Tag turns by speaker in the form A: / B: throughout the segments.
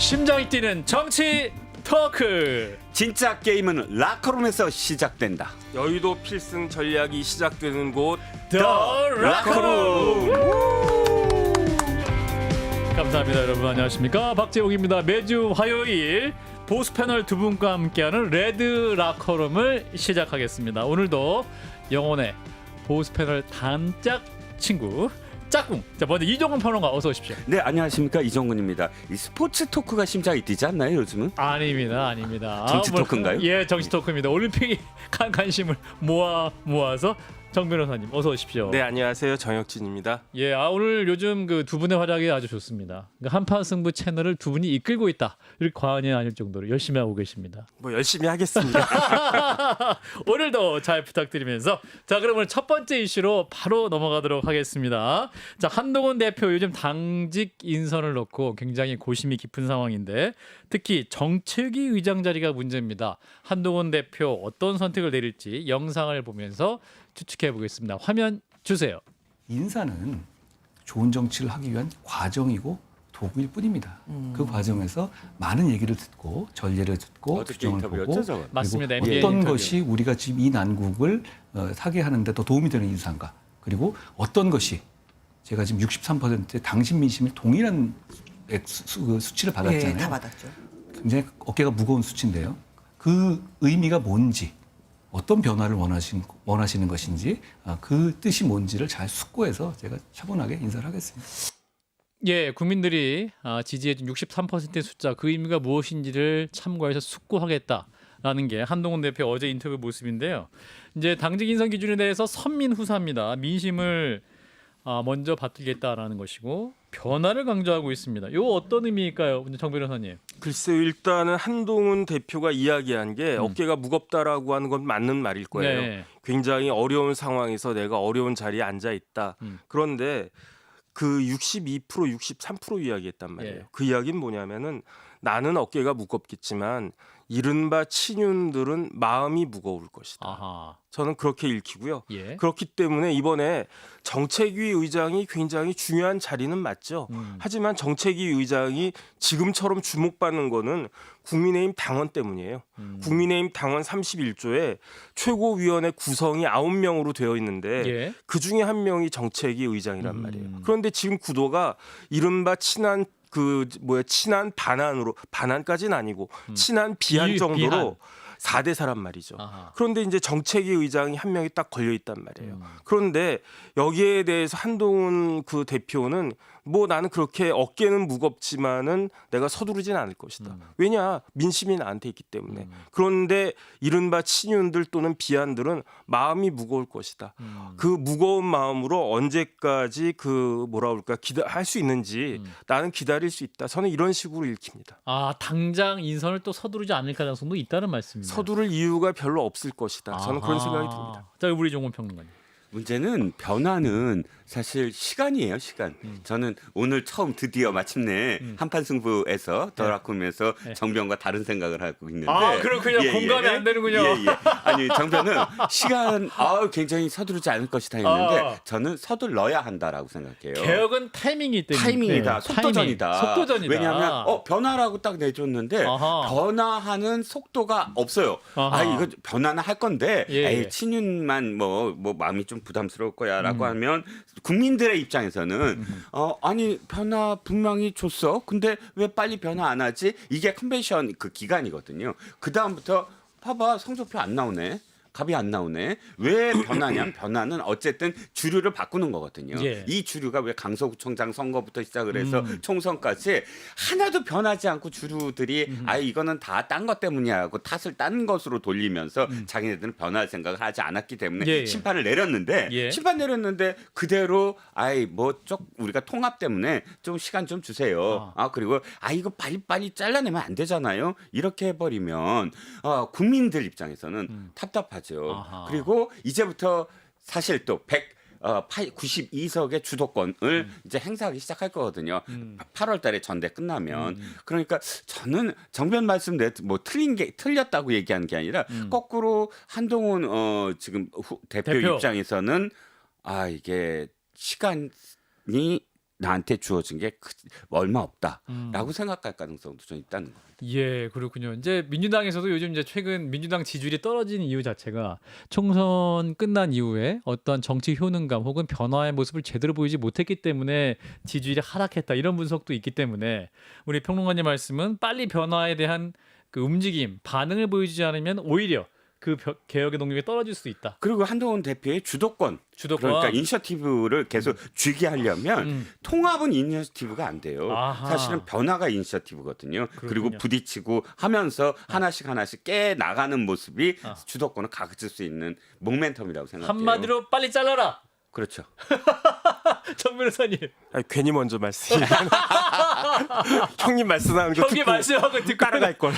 A: 심장이 뛰는 정치 토크.
B: 진짜 게임은 라커룸에서 시작된다.
C: 여의도 필승 전략이 시작되는 곳
A: 더
B: 라커룸.
A: 감사합니다. 여러분 안녕하십니까, 박재욱입니다. 매주 화요일 보수 패널 두 분과 함께하는 레드 라커룸을 시작하겠습니다. 오늘도 영혼의 보수 패널 단짝 친구 짝꿍. 자, 먼저 이종훈 평론가 어서 오십시오.
B: 네, 안녕하십니까, 이정근입니다. 이 스포츠 토크가 심장이 뛰지 않나요, 요즘은?
A: 아닙니다.
B: 정치 토크인가요?
A: 예, 정치 토크입니다. 올림픽이 관심을 모아서 정 변호사님 어서 오십시오.
C: 네, 안녕하세요. 정혁진입니다.
A: 예, 오늘 요즘 그 두 분의 활약이 아주 좋습니다. 그러니까 한판 승부 채널을 두 분이 이끌고 있다, 이렇게 과언이 아닐 정도로 열심히 하고 계십니다.
C: 뭐 열심히 하겠습니다.
A: 오늘도 잘 부탁드리면서, 자, 그럼 오늘 첫 번째 이슈로 바로 넘어가도록 하겠습니다. 자, 한동훈 대표 요즘 당직 인선을 놓고 굉장히 고심이 깊은 상황인데, 특히 정책위 의장 자리가 문제입니다. 한동훈 대표 어떤 선택을 내릴지 영상을 보면서 추측해 보겠습니다. 화면 주세요.
D: 인사는 좋은 정치를 하기 위한 과정이고 도구일 뿐입니다. 그 과정에서 많은 얘기를 듣고 전례를 듣고
B: 어저께
D: 규정을
B: 인터뷰였죠,
D: 보고
B: 저거?
A: 맞습니다.
D: 그리고
A: NBA
D: 어떤
A: 인터뷰.
D: 것이 우리가 지금 이 난국을 사게 하는데 더 도움이 되는 인사인가, 그리고 어떤 것이 제가 지금 63%의 당신 민심이 동일한 수치를 받았잖아요.
E: 네, 다 받았죠.
D: 굉장히 어깨가 무거운 수치인데요. 그 의미가 뭔지, 어떤 변화를 원하시는 것인지, 그 뜻이 뭔지를 잘 숙고해서 제가 차분하게 인사를 하겠습니다.
A: 예, 국민들이 지지해준 63%의 숫자, 그 의미가 무엇인지를 참고해서 숙고하겠다라는 게 한동훈 대표 어제 인터뷰 모습인데요. 이제 당직 인선 기준에 대해서 선민 후사입니다. 민심을 먼저 받들겠다라는 것이고, 변화를 강조하고 있습니다. 이거 어떤 의미일까요, 정 변호사님?
C: 글쎄요, 일단은 한동훈 대표가 이야기한 게 어깨가 무겁다라고 하는 건 맞는 말일 거예요.
A: 네.
C: 굉장히 어려운 상황에서 내가 어려운 자리에 앉아 있다. 그런데 그 62%, 63% 이야기했단 말이에요.
A: 예.
C: 그 이야기는 뭐냐면은 나는 어깨가 무겁겠지만 이른바 친윤들은 마음이 무거울 것이다.
A: 아하.
C: 저는 그렇게 읽히고요.
A: 예.
C: 그렇기 때문에 이번에 정책위 의장이 굉장히 중요한 자리는 맞죠. 하지만 정책위 의장이 지금처럼 주목받는 거는 국민의힘 당원 때문이에요. 국민의힘 당원 31조에 최고위원회 구성이 9명으로 되어 있는데
A: 예.
C: 그중에 한 명이 정책위 의장이란 말이에요. 그런데 지금 구도가 이른바 친한 반환으로, 반환까지는 아니고 친한 비한 정도로
A: 비한.
C: 4대 4란 말이죠.
A: 아하.
C: 그런데 이제 정책위 의장이 한 명이 딱 걸려 있단 말이에요. 그런데 여기에 대해서 한동훈 그 대표는 뭐 나는 그렇게 어깨는 무겁지만은 내가 서두르진 않을 것이다. 왜냐? 민심이 나한테 있기 때문에. 그런데 이른바 친윤들 또는 비한들은 마음이 무거울 것이다. 그 무거운 마음으로 언제까지 할 수 있는지 나는 기다릴 수 있다. 저는 이런 식으로 읽힙니다.
A: 당장 인선을 또 서두르지 않을 가능성도 있다는 말씀입니다.
C: 서두를 이유가 별로 없을 것이다. 저는 그런
A: 아하.
C: 생각이 듭니다.
A: 자, 우리 종훈 평론가님.
B: 문제는 변화는 사실 시간이에요, 시간. 저는 오늘 처음 드디어 마침내 한판 승부에서 더 라커룸에서 정변과 다른 생각을 하고 있는데.
A: 그렇군요. 공감이 안 되는군요.
B: 예. 아니, 정변은 시간 굉장히 서두르지 않을 것이다 했는데 저는 서둘러야 한다라고 생각해요.
A: 개혁은 타이밍이기 때문에.
B: 타이밍이다, 속도전이다.
A: 속도전이다.
B: 왜냐하면 변화라고 딱 내줬는데
A: 아하.
B: 변화하는 속도가 없어요.
A: 아하.
B: 이거 변화는 할 건데
A: 예.
B: 에이, 친윤만 뭐 마음이 좀 부담스러울 거야라고 하면 국민들의 입장에서는 아니 변화 분명히 줬어. 근데 왜 빨리 변화 안 하지? 이게 컨벤션 그 기간이거든요. 그 다음부터 봐봐, 성적표 안 나오네. 값이 안 나오네. 왜 변하냐면 변화는 어쨌든 주류를 바꾸는 거거든요.
A: 예.
B: 이 주류가 왜 강서구청장 선거부터 시작을 해서 총선까지 하나도 변하지 않고 주류들이 이거는 다 딴 것 때문이야 하고 탓을 딴 것으로 돌리면서 자기네들은 변할 생각을 하지 않았기 때문에
A: 예.
B: 심판을 내렸는데 심판 내렸는데 그대로 우리가 통합 때문에 좀 시간 좀 주세요. 그리고 이거 빨리 잘라내면 안 되잖아요. 이렇게 해버리면 국민들 입장에서는 답답하죠.
A: 아하.
B: 그리고 이제부터 사실 또 92석의 주도권을 이제 행사하기 시작할 거거든요. 8월 달에 전대 끝나면. 그러니까 저는 정변 말씀 틀렸다고 얘기하는 게 아니라 거꾸로 한동훈 지금 대표 입장에서는 이게 시간이 나한테 주어진 게 얼마 없다라고 생각할 가능성도 좀 있다는 거예요.
A: 예, 그렇군요. 이제 민주당에서도 요즘 이제 최근 민주당 지지율이 떨어진 이유 자체가 총선 끝난 이후에 어떤 정치 효능감 혹은 변화의 모습을 제대로 보이지 못했기 때문에 지지율이 하락했다 이런 분석도 있기 때문에 우리 평론가님 말씀은 빨리 변화에 대한 그 움직임, 반응을 보여주지 않으면 오히려 그 개혁의 동력이 떨어질 수 있다.
B: 그리고 한동훈 대표의 주도권, 그러니까 이니셔티브를 계속 쥐게 하려면 통합은 이니셔티브가 안 돼요.
A: 아하.
B: 사실은 변화가 이니셔티브거든요. 그리고
A: 그렇군요.
B: 부딪히고 하면서 하나씩 깨 나가는 모습이 주도권을 가질 수 있는 모멘텀이라고 생각해요.
A: 한마디로 빨리 잘라라.
B: 그렇죠.
A: 정 변호사님.
C: 아니, 괜히 먼저 말씀. 형님 말씀하는 거
A: 형이
C: 듣고
A: 말씀하고 듣고
C: 따라갈 걸.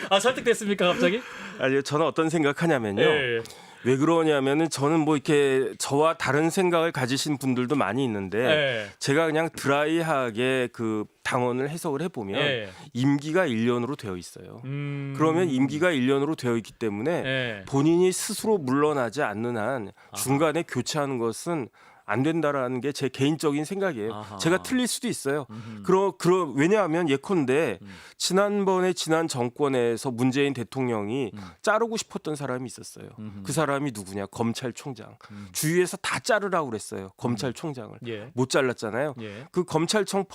A: 아 설득됐습니까 갑자기?
C: 아니요, 저는 어떤 생각하냐면요.
A: 예.
C: 왜 그러냐면은 저는 뭐 이렇게 저와 다른 생각을 가지신 분들도 많이 있는데
A: 예.
C: 제가 그냥 드라이하게 그 당원을 해석을 해보면
A: 예.
C: 임기가 1년으로 되어 있어요. 그러면 임기가 1년으로 되어 있기 때문에
A: 예.
C: 본인이 스스로 물러나지 않는 한 중간에 교체하는 것은 안 된다라는 게 제 개인적인 생각이에요.
A: 아하.
C: 제가 틀릴 수도 있어요. 왜냐하면 예컨대 지난 정권에서 문재인 대통령이 자르고 싶었던 사람이 있었어요. 그 사람이 누구냐? 검찰총장. 주위에서 다 자르라고 그랬어요. 검찰총장을.
A: 예.
C: 못 잘랐잖아요.
A: 예.
C: 그 검찰청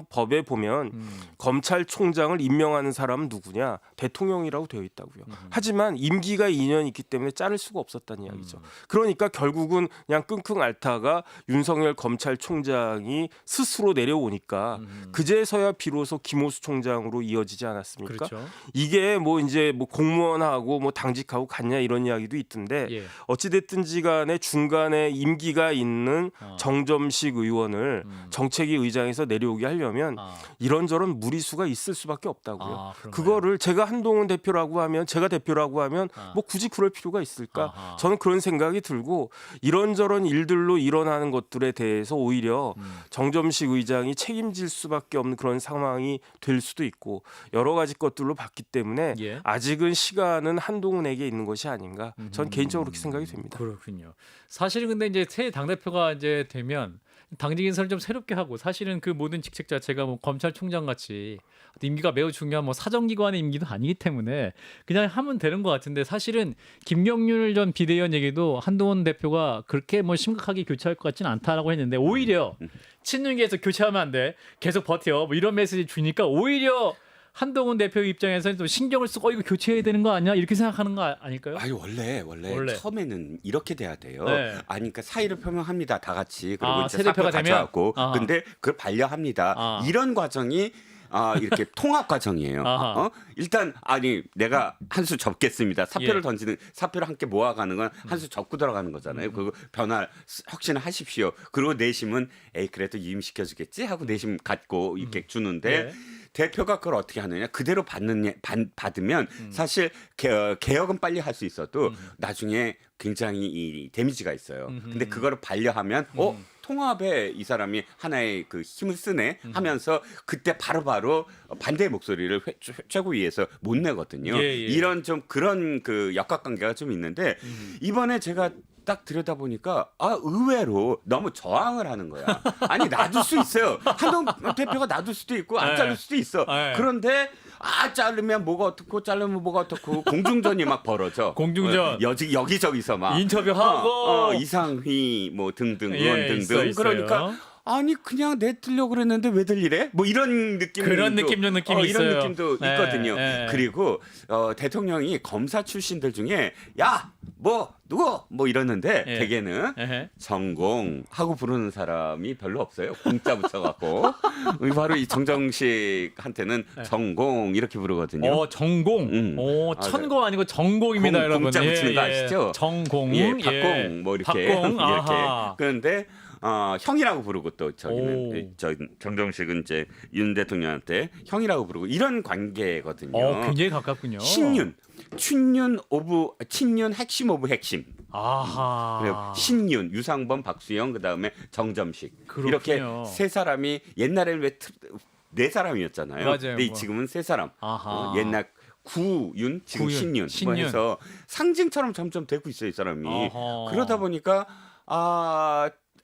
C: 법에 보면 검찰총장을 임명하는 사람은 누구냐? 대통령이라고 되어 있다고요. 하지만 임기가 2년 있기 때문에 자를 수가 없었다는 이야기죠. 그러니까 결국은 그냥 끙끙 앓다가 윤석열 검찰총장이 스스로 내려오니까 그제서야 비로소 김호수 총장으로 이어지지 않았습니까?
A: 그렇죠.
C: 이게 뭐 이제 뭐 공무원하고 뭐 당직하고 같냐 이런 이야기도 있던데
A: 예.
C: 어찌됐든지 간에 중간에 임기가 있는 정점식 의원을 정책위 의장에서 내려오게 하려면 이런저런 무리수가 있을 수밖에 없다고요.
A: 그런가요?
C: 그거를 제가 한동훈 대표라고 하면 제가 대표라고 하면 뭐 굳이 그럴 필요가 있을까?
A: 아하.
C: 저는 그런 생각이 들고 이런저런 일들로 일어나는 것들에 대해서 오히려 정점식 의장이 책임질 수밖에 없는 그런 상황이 될 수도 있고 여러 가지 것들로 봤기 때문에
A: 예.
C: 아직은 시간은 한동훈에게 있는 것이 아닌가? 전 개인적으로 그렇게 생각이 됩니다.
A: 그렇군요. 사실은 근데 이제 새 당대표가 이제 되면 당직 인사를 좀 새롭게 하고 사실은 그 모든 직책 자체가 뭐 검찰총장 같이 임기가 매우 중요한 뭐 사정기관의 임기도 아니기 때문에 그냥 하면 되는 것 같은데 사실은 김경률 전 비대위원 얘기도 한동훈 대표가 그렇게 뭐 심각하게 교체할 것 같지는 않다라고 했는데 오히려 친윤계에서 교체하면 안 돼 계속 버텨 뭐 이런 메시지 주니까 오히려 한동훈 대표 입장에서는 좀 신경을 쓰고 이거 교체해야 되는 거 아니야 이렇게 생각하는 거 아닐까요?
B: 아니 원래 처음에는 이렇게 돼야 돼요.
A: 네.
B: 아니 그러니까 사의를 표명합니다. 다 같이 그리고 이제
A: 새 대표가
B: 사표
A: 되면?
B: 가져왔고
A: 아하.
B: 근데 그걸 반려합니다.
A: 아.
B: 이런 과정이 이렇게 통합 과정이에요.
A: 아하.
B: 일단 아니 내가 한 수 접겠습니다. 사표를
A: 예.
B: 던지는 사표를 함께 모아가는 건 한 수 접고 들어가는 거잖아요. 그리고 변화 혁신을 하십시오. 그리고 내심은 에이 그래도 유임시켜주겠지 하고 내심 갖고 이렇게 주는데
A: 예.
B: 대표가 그걸 어떻게 하느냐 그대로 받으면 사실 개혁은 빨리 할 수 있어도 나중에 굉장히 이 데미지가 있어요. 근데 그거를 반려하면 통합에 이 사람이 하나의 그 힘을 쓰네 하면서 그때 바로바로 반대의 목소리를 최고위에서 못 내거든요.
A: 예, 예.
B: 이런 좀 그런 그 역학관계가 좀 있는데 이번에 제가 딱 들여다보니까 의외로 너무 저항을 하는 거야. 아니 놔둘 수 있어요. 한동훈 대표가 놔둘 수도 있고 안
A: 네.
B: 자를 수도 있어.
A: 네.
B: 그런데 자르면 뭐가 어떻고 자르면 뭐가 어떻고 공중전이 막 벌어져.
A: 공중전.
B: 여기저기서 막
A: 인터뷰하고
B: 이상휘 뭐 등등
A: 예,
B: 의원 등등.
A: 있어요.
B: 그러니까 아니 그냥 내뜨려고 그랬는데 왜들 이래? 뭐 이런 느낌
A: 그런 느낌도 느낌이
B: 이런
A: 있어요.
B: 느낌도
A: 네,
B: 있거든요.
A: 네.
B: 그리고 대통령이 검사 출신들 중에 야 뭐 누구 뭐 이러는데
A: 예.
B: 대개는
A: 에헤.
B: 전공 하고 부르는 사람이 별로 없어요. 공짜 붙여갖고 바로 이 정정식한테는 전공 이렇게 부르거든요.
A: 전공. 천공 아니고 전공입니다, 여러분.
B: 공짜 붙이는 거 아시죠?
A: 전공.
B: 예, 박공 뭐 이렇게
A: 박공.
B: 이렇게.
A: 아하.
B: 그런데 형이라고 부르고 또 저기는 저 정정식은 이제 윤 대통령한테 형이라고 부르고 이런 관계거든요.
A: 굉장히 가깝군요.
B: 친윤 핵심 오브 핵심.
A: 아하.
B: 그리고 신윤, 유상범, 박수영 그다음에 정점식.
A: 그렇군요.
B: 이렇게 세 사람이 옛날에는 왜 네 사람이었잖아요.
A: 맞아요.
B: 근데 지금은 세 사람.
A: 아하.
B: 옛날 구윤 지금
A: 구윤,
B: 신윤 뭐 해서 상징처럼 점점 되고 있어요, 이 사람이.
A: 어허.
B: 그러다 보니까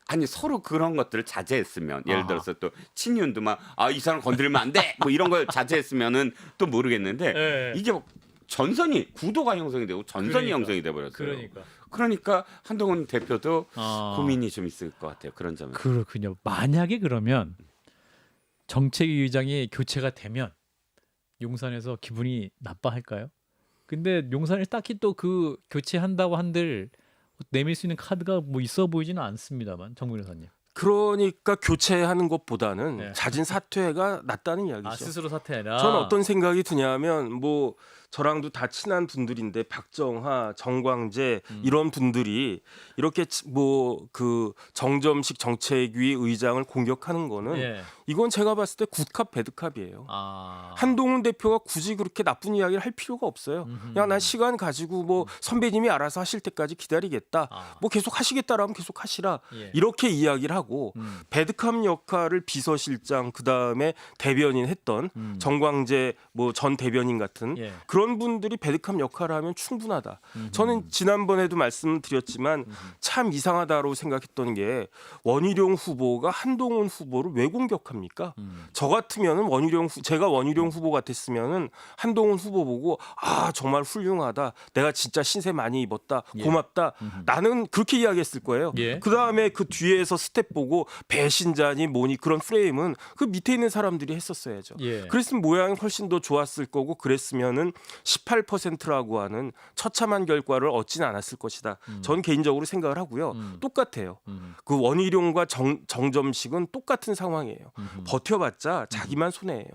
B: 아니 서로 그런 것들을 자제했으면 예를 들어서 또 친윤도 막 이 사람 건드리면 안 돼 뭐 이런 걸 자제했으면은 또 모르겠는데
A: 네.
B: 이게 전선이 구도가 형성이 되고 전선이
A: 그러니까.
B: 형성이 돼 버렸어요.
A: 그러니까.
B: 그러니까 한동훈 대표도
A: 아.
B: 고민이 좀 있을 것 같아요. 그런 점에서.
A: 그렇군요. 만약에 그러면 정책위 의장이 교체가 되면 용산에서 기분이 나빠할까요? 근데 용산에 딱히 또 그 교체한다고 한들 내밀 수 있는 카드가 뭐 있어 보이지는 않습니다만 정무 변호사님.
C: 그러니까 교체하는 것보다는
A: 네.
C: 자진 사퇴가 낫다는 이야기죠.
A: 아 스스로 사퇴해라.
C: 저는 어떤 생각이 드냐면 뭐 저랑도 다 친한 분들인데 박정하, 정광재 이런 분들이 이렇게 뭐 그 정점식 정책위 의장을 공격하는 거는
A: 예.
C: 이건 제가 봤을 때 굿캅 배드캅이에요.
A: 아.
C: 한동훈 대표가 굳이 그렇게 나쁜 이야기를 할 필요가 없어요. 그냥 난 시간 가지고 뭐 선배님이 알아서 하실 때까지 기다리겠다.
A: 아.
C: 뭐 계속 하시겠다라면 계속 하시라.
A: 예.
C: 이렇게 이야기를 하고 배드캅 역할을 비서실장 그다음에 대변인 했던 정광재 뭐 전 대변인 같은
A: 예.
C: 그런 분들이 배드캅 역할을 하면 충분하다. 저는 지난번에도 말씀드렸지만 참 이상하다고 생각했던 게 원희룡 후보가 한동훈 후보를 왜 공격합니까? 저 같으면은 제가 원희룡 후보 같았으면은 한동훈 후보 보고 정말 훌륭하다. 내가 진짜 신세 많이 입었다.
A: 예.
C: 고맙다. 나는 그렇게 이야기했을 거예요.
A: 예.
C: 그다음에 그 뒤에서 스텝 보고 배신자니 뭐니 그런 프레임은 그 밑에 있는 사람들이 했었어야죠.
A: 예.
C: 그랬으면 모양이 훨씬 더 좋았을 거고 그랬으면은 18%라고 하는 처참한 결과를 얻지는 않았을 것이다. 저는 개인적으로 생각을 하고요. 똑같아요. 그 원희룡과 정점식은 똑같은 상황이에요. 버텨봤자 자기만 손해예요.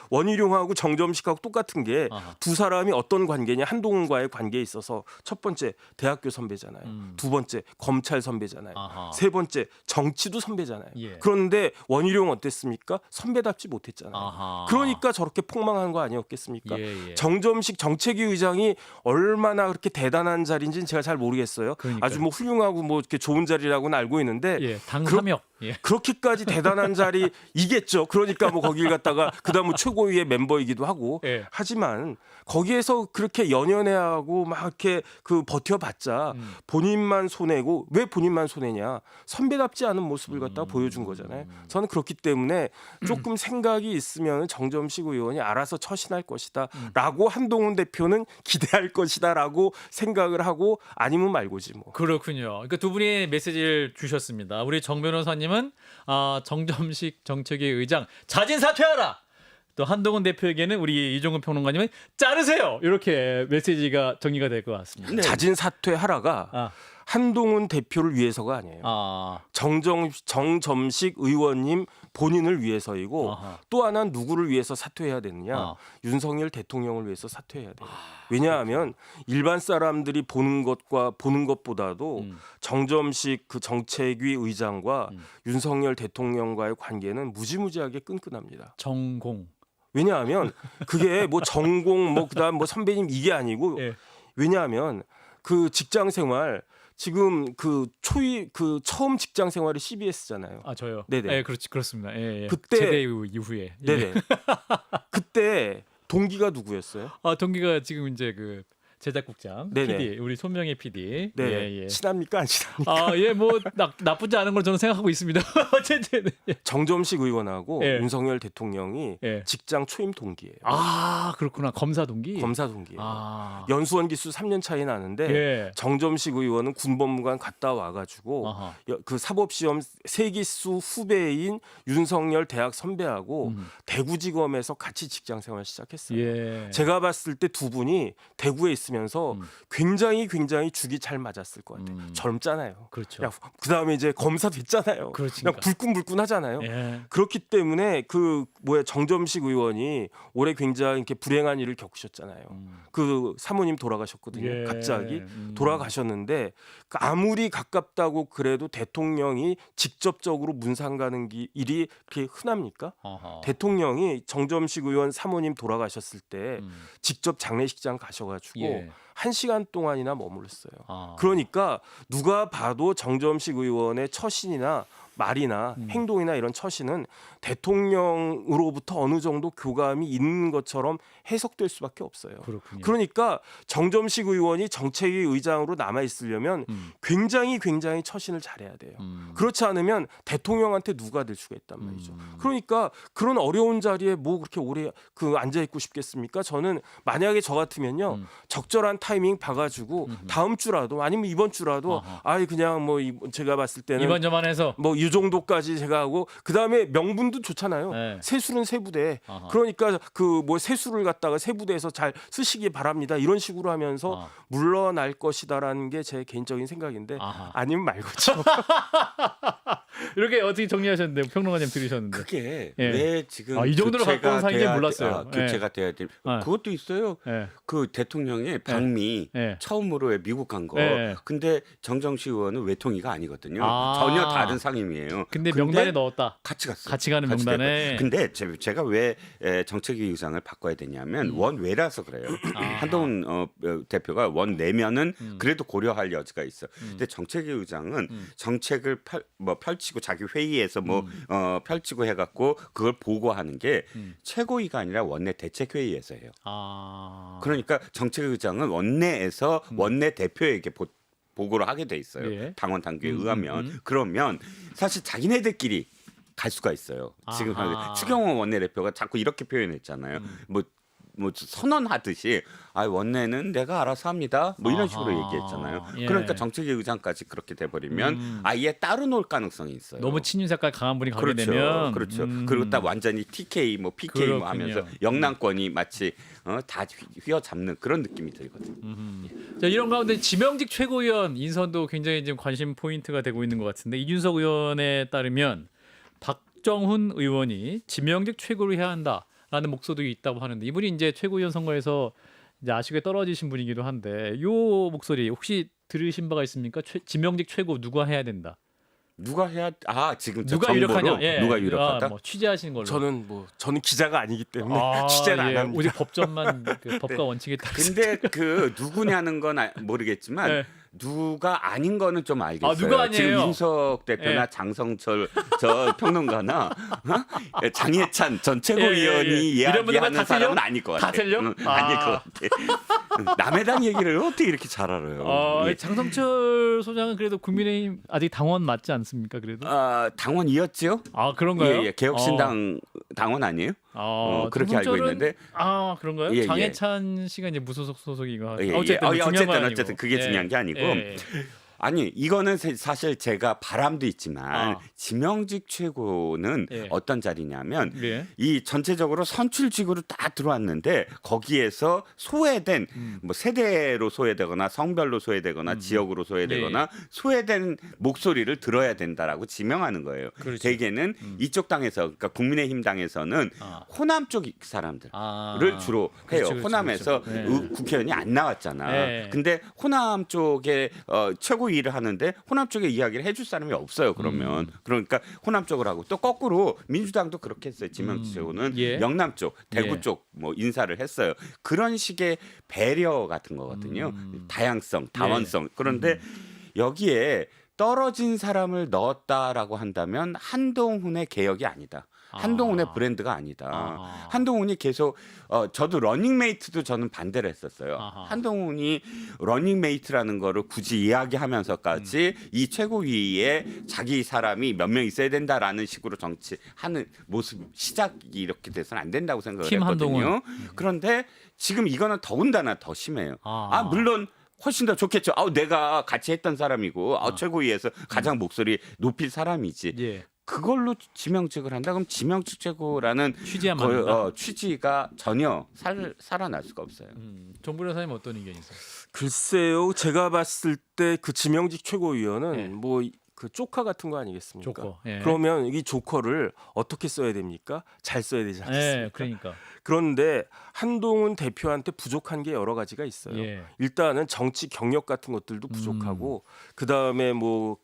C: 원희룡하고 정점식하고 똑같은 게
A: 아하.
C: 두 사람이 어떤 관계냐 한동훈과의 관계에 있어서 첫 번째 대학교 선배잖아요. 두 번째 검찰 선배잖아요.
A: 아하.
C: 세 번째 정치도 선배잖아요.
A: 예.
C: 그런데 원희룡 어땠습니까? 선배답지 못했잖아요.
A: 아하.
C: 그러니까 저렇게 폭망한 거 아니었겠습니까?
A: 예, 예.
C: 정점식 정책위 의장이 얼마나 그렇게 대단한 자리인지는 제가 잘 모르겠어요.
A: 그러니까요.
C: 아주 뭐 훌륭하고 뭐 이렇게 좋은 자리라고는 알고 있는데
A: 예. 당삼역. 예.
C: 그렇게까지 대단한 자리이겠죠. 그러니까 뭐 거길 갔다가 그다음 뭐 최고위의 멤버이기도 하고
A: 예.
C: 하지만 거기에서 그렇게 연연해하고 막 이렇게 그 버텨봤자 본인만 손해고 왜 본인만 손해냐 선배답지 않은 모습을 갖다가 보여준 거잖아요. 저는 그렇기 때문에 조금 생각이 있으면 정점식 의원이 알아서 처신할 것이다라고 한동훈 대표는 기대할 것이다라고 생각을 하고 아니면 말고지 뭐.
A: 그렇군요. 그러니까 두 분이 메시지를 주셨습니다. 우리 정 변호사님은 정점식 정책위 의장 자진 사퇴하라. 또 한동훈 대표에게는 우리 이종근 평론가님은 자르세요. 이렇게 메시지가 정리가 될 것 같습니다.
B: 네.
C: 자진 사퇴하라가
A: 아.
C: 한동훈 대표를 위해서가 아니에요.
A: 아.
C: 정점식 의원님 본인을 위해서이고
A: 아하.
C: 또 하나는 누구를 위해서 사퇴해야 되느냐?
A: 아.
C: 윤석열 대통령을 위해서 사퇴해야 돼요. 왜냐하면 일반 사람들이 보는 것보다도 정점식 그 정책위 의장과 윤석열 대통령과의 관계는 무지무지하게 끈끈합니다.
A: 정공.
C: 왜냐하면 그게 뭐 전공 뭐 그다음 뭐 선배님 이게 아니고
A: 예.
C: 왜냐하면 그 직장 생활 지금 그 처음 직장 생활이 CBS잖아요.
A: 아 저요.
C: 네네.
A: 네, 그렇습니다. 예, 예.
C: 그때-
A: 제대 이후에. 예.
C: 네네. 그때 동기가 누구였어요?
A: 동기가 지금 이제 그 제작국장
C: 네네.
A: PD 우리 손명희 PD.
C: 네.
A: 예, 예.
C: 친합니까 안 친합니까?
A: 예, 뭐 나쁘지 않은 걸 저는 생각하고 있습니다. 어쨌든. 예.
C: 정점식 의원하고
A: 예.
C: 윤석열 대통령이
A: 예.
C: 직장 초임 동기예요.
A: 그렇구나. 검사 동기.
C: 검사 동기예요.
A: 아.
C: 연수원 기수 3년 차이 나는데
A: 예.
C: 정점식 의원은 군법무관 갔다 와가지고
A: 아하.
C: 그 사법시험 세기수 후배인 윤석열 대학 선배하고 대구지검에서 같이 직장 생활 시작했어요.
A: 예.
C: 제가 봤을 때 두 분이 대구에 있으면서 굉장히 죽이 잘 맞았을 것 같아요. 젊잖아요.
A: 그렇죠.
C: 그다음에 이제 검사 됐잖아요.
A: 그렇지니까.
C: 그냥 불끈불끈하잖아요.
A: 예.
C: 그렇기 때문에 정점식 의원이 올해 굉장히 이렇게 불행한 일을 겪으셨잖아요. 그 사모님 돌아가셨거든요.
A: 예.
C: 갑자기 돌아가셨는데 아무리 가깝다고 그래도 대통령이 직접적으로 문상 가는 일이 그렇게 흔합니까?
A: 아하.
C: 대통령이 정점식 의원 사모님 돌아가셨을 때 직접 장례식장 가셔가지고
A: 예.
C: 1시간 동안이나 머물렀어요.
A: 아.
C: 그러니까 누가 봐도 정점식 의원의 처신이나 말이나 행동이나 이런 처신은 대통령으로부터 어느 정도 교감이 있는 것처럼 해석될 수밖에 없어요.
A: 그렇군요.
C: 그러니까 정점식 의원이 정책위 의장으로 남아 있으려면 굉장히 처신을 잘해야 돼요. 그렇지 않으면 대통령한테 누가 될 수가 있단 말이죠. 그러니까 그런 어려운 자리에 뭐 그렇게 오래 앉아 있고 싶겠습니까? 저는 만약에 저 같으면요 적절한 타이밍 봐가지고 다음 주라도 아니면 이번 주라도 그냥 뭐 제가 봤을 때는
A: 이번 저만해서
C: 뭐 이 정도까지 제가 하고 그 다음에 명분도 좋잖아요.
A: 네.
C: 세수는 세부대.
A: 아하.
C: 그러니까 그 뭐 세수를 갖다가 세부대에서 잘 쓰시기 바랍니다. 이런 식으로 하면서 물러날 것이다라는 게 제 개인적인 생각인데
A: 아하.
C: 아니면 말고죠.
A: 이렇게 어떻게 정리하셨는데 평론가님 들으셨는데
B: 그게
A: 예.
B: 왜 지금
A: 이 정도로
B: 교체가
A: 가까운 사이인지
B: 돼야
A: 몰랐어요.
B: 교체가 돼야 돼.
A: 아.
B: 그것도 있어요.
A: 예.
B: 그 대통령이 방미
A: 예.
B: 처음으로 왜 미국 간 거.
A: 예.
B: 근데 정정식 의원은 외통위가 아니거든요.
A: 아.
B: 전혀 다른 상임이에요.
A: 근데 명단에 넣었다.
B: 같이 갔어요.
A: 같이 가는 명단에.
B: 근데 제가 왜 정책위 의장을 바꿔야 되냐면 원외라서 그래요. 한동훈 대표가 원내면은 그래도 고려할 여지가 있어. 근데 정책위 의장은 정책을 펼치고 자기 회의에서 펼치고 해갖고 그걸 보고하는 게 최고위가 아니라 원내 대책회의에서 해요. 그러니까 정책위 의장은 원내에서 원내 대표에게 보고를 하게 돼 있어요.
A: 예.
B: 당원 당규에 의하면. 그러면 사실 자기네들끼리 갈 수가 있어요. 지금
A: 아하.
B: 추경호 원내대표가 자꾸 이렇게 표현했잖아요. 뭐 선언하듯이 원내는 내가 알아서 합니다. 뭐 이런 식으로
A: 아하.
B: 얘기했잖아요.
A: 예.
B: 그러니까 정책위 의장까지 그렇게 돼버리면 아예 따로 놀 가능성이 있어요.
A: 너무 친윤 색깔 강한 분이 가게
B: 그렇죠.
A: 되면
B: 그렇죠. 그리고 딱 완전히 TK 뭐 PK 뭐
A: 그렇군요.
B: 하면서 영남권이 마치 다 휘어잡는 그런 느낌이 들거든요.
A: 자, 이런 가운데 지명직 최고위원 인선도 굉장히 지금 관심 포인트가 되고 있는 것 같은데 이준석 의원에 따르면 박정훈 의원이 지명직 최고로 해야 한다라는 목소리도 있다고 하는데 이분이 이제 최고위원 선거에서 이제 아쉽게 떨어지신 분이기도 한데 요 목소리 혹시 들으신 바가 있습니까? 지명직 최고 누가 해야 된다.
B: 누가 해야 지금
A: 누가
B: 정보로
A: 유력하냐? 예.
B: 누가 유력하다?
A: 뭐 취재하신 걸로.
C: 저는 기자가 아니기 때문에 취재를 안
A: 예.
C: 합니다.
A: 오직 법전만 그 법과 원칙에 따라서.
B: 근데 그 누구냐는 건 모르겠지만
A: 네.
B: 누가 아닌 거는 좀 알겠어요.
A: 누가 아니에요?
B: 지금 윤석 대표나
A: 예.
B: 장성철 저 평론가나 장혜찬 전 최고위원이
A: 이런 분들만
B: 이야기하는
A: 다 틀려?
B: 사람은 아닐 것 같아.
A: 다 틀려?
B: 아닐 것 같아. 남의 당 얘기를 어떻게 이렇게 잘 알아요? 예.
A: 장성철 소장은 그래도 국민의힘 아직 당원 맞지 않습니까? 그래도.
B: 당원이었죠?
A: 그런가요?
B: 예, 개혁신당 당원 아니에요? 그렇게 알고
A: 장성철은-
B: 있는데.
A: 그런가요?
B: 예, 예.
A: 장혜찬 씨가 이제 무소속 소속이가
B: 예, 예.
A: 어쨌든 중요한 건 아니고.
B: 어쨌든 그게 중요한 게 아니고.
A: 예.
B: 아니 이거는 사실 제가 바람도 있지만
A: 아.
B: 지명직 최고는
A: 예.
B: 어떤 자리냐면
A: 예.
B: 이 전체적으로 선출직으로 딱 들어왔는데 거기에서 소외된 뭐 세대로 소외되거나 성별로 소외되거나 지역으로 소외되거나 소외된 목소리를 들어야 된다라고 지명하는 거예요.
A: 그렇죠.
B: 대개는 이쪽 당에서 그러니까 국민의힘 당에서는 호남 쪽 사람들을 주로 해요.
A: 그렇죠,
B: 호남에서
A: 그렇죠. 네.
B: 국회의원이 안 나왔잖아.
A: 네.
B: 근데 호남 쪽에 최고 일을 하는데 호남 쪽에 이야기를 해줄 사람이 없어요. 그러면 그러니까 호남 쪽을 하고 또 거꾸로 민주당도 그렇게 했어요. 지명치고는
A: 예.
B: 영남 쪽, 대구
A: 예.
B: 쪽 뭐 인사를 했어요. 그런 식의 배려 같은 거거든요. 다양성, 다원성. 그런데 여기에 떨어진 사람을 넣었다라고 한다면 한동훈의 개혁이 아니다. 한동훈의 브랜드가 아니다. 한동훈이 계속 저도 러닝메이트도 저는 반대를 했었어요. 한동훈이 러닝메이트라는 거를 굳이 이야기하면서까지 이 최고위에 자기 사람이 몇 명 있어야 된다라는 식으로 정치하는 모습 시작이 이렇게 돼서는 안 된다고 생각을
A: 팀
B: 했거든요.
A: 한동훈.
B: 그런데 지금 이거는 더군다나 더 심해요.
A: 아.
B: 물론 훨씬 더 좋겠죠. 내가 같이 했던 사람이고 최고위에서 가장 목소리 높일 사람이지.
A: 예.
B: 그걸로 지명직을 한다 그럼 지명직 최고라는
A: 취지야 맞는다.
B: 취지가 전혀 살아날 수가 없어요.
A: 정 변호사님 어떤 의견이세요?
C: 글쎄요, 제가 봤을 때 그 지명직 최고위원은
A: 예.
C: 뭐 그 조커 같은 거 아니겠습니까?
A: 조커, 예.
C: 그러면 이 조커를 어떻게 써야 됩니까? 잘 써야 되지 않습니까?
A: 네, 그러니까.
C: 그런데 한동훈 대표한테 부족한 게 여러 가지가 있어요.
A: 예.
C: 일단은 정치 경력 같은 것들도 부족하고 그다음에 뭐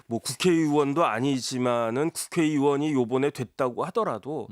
C: 국회의원도 아니지만은 국회의원이 요번에 됐다고 하더라도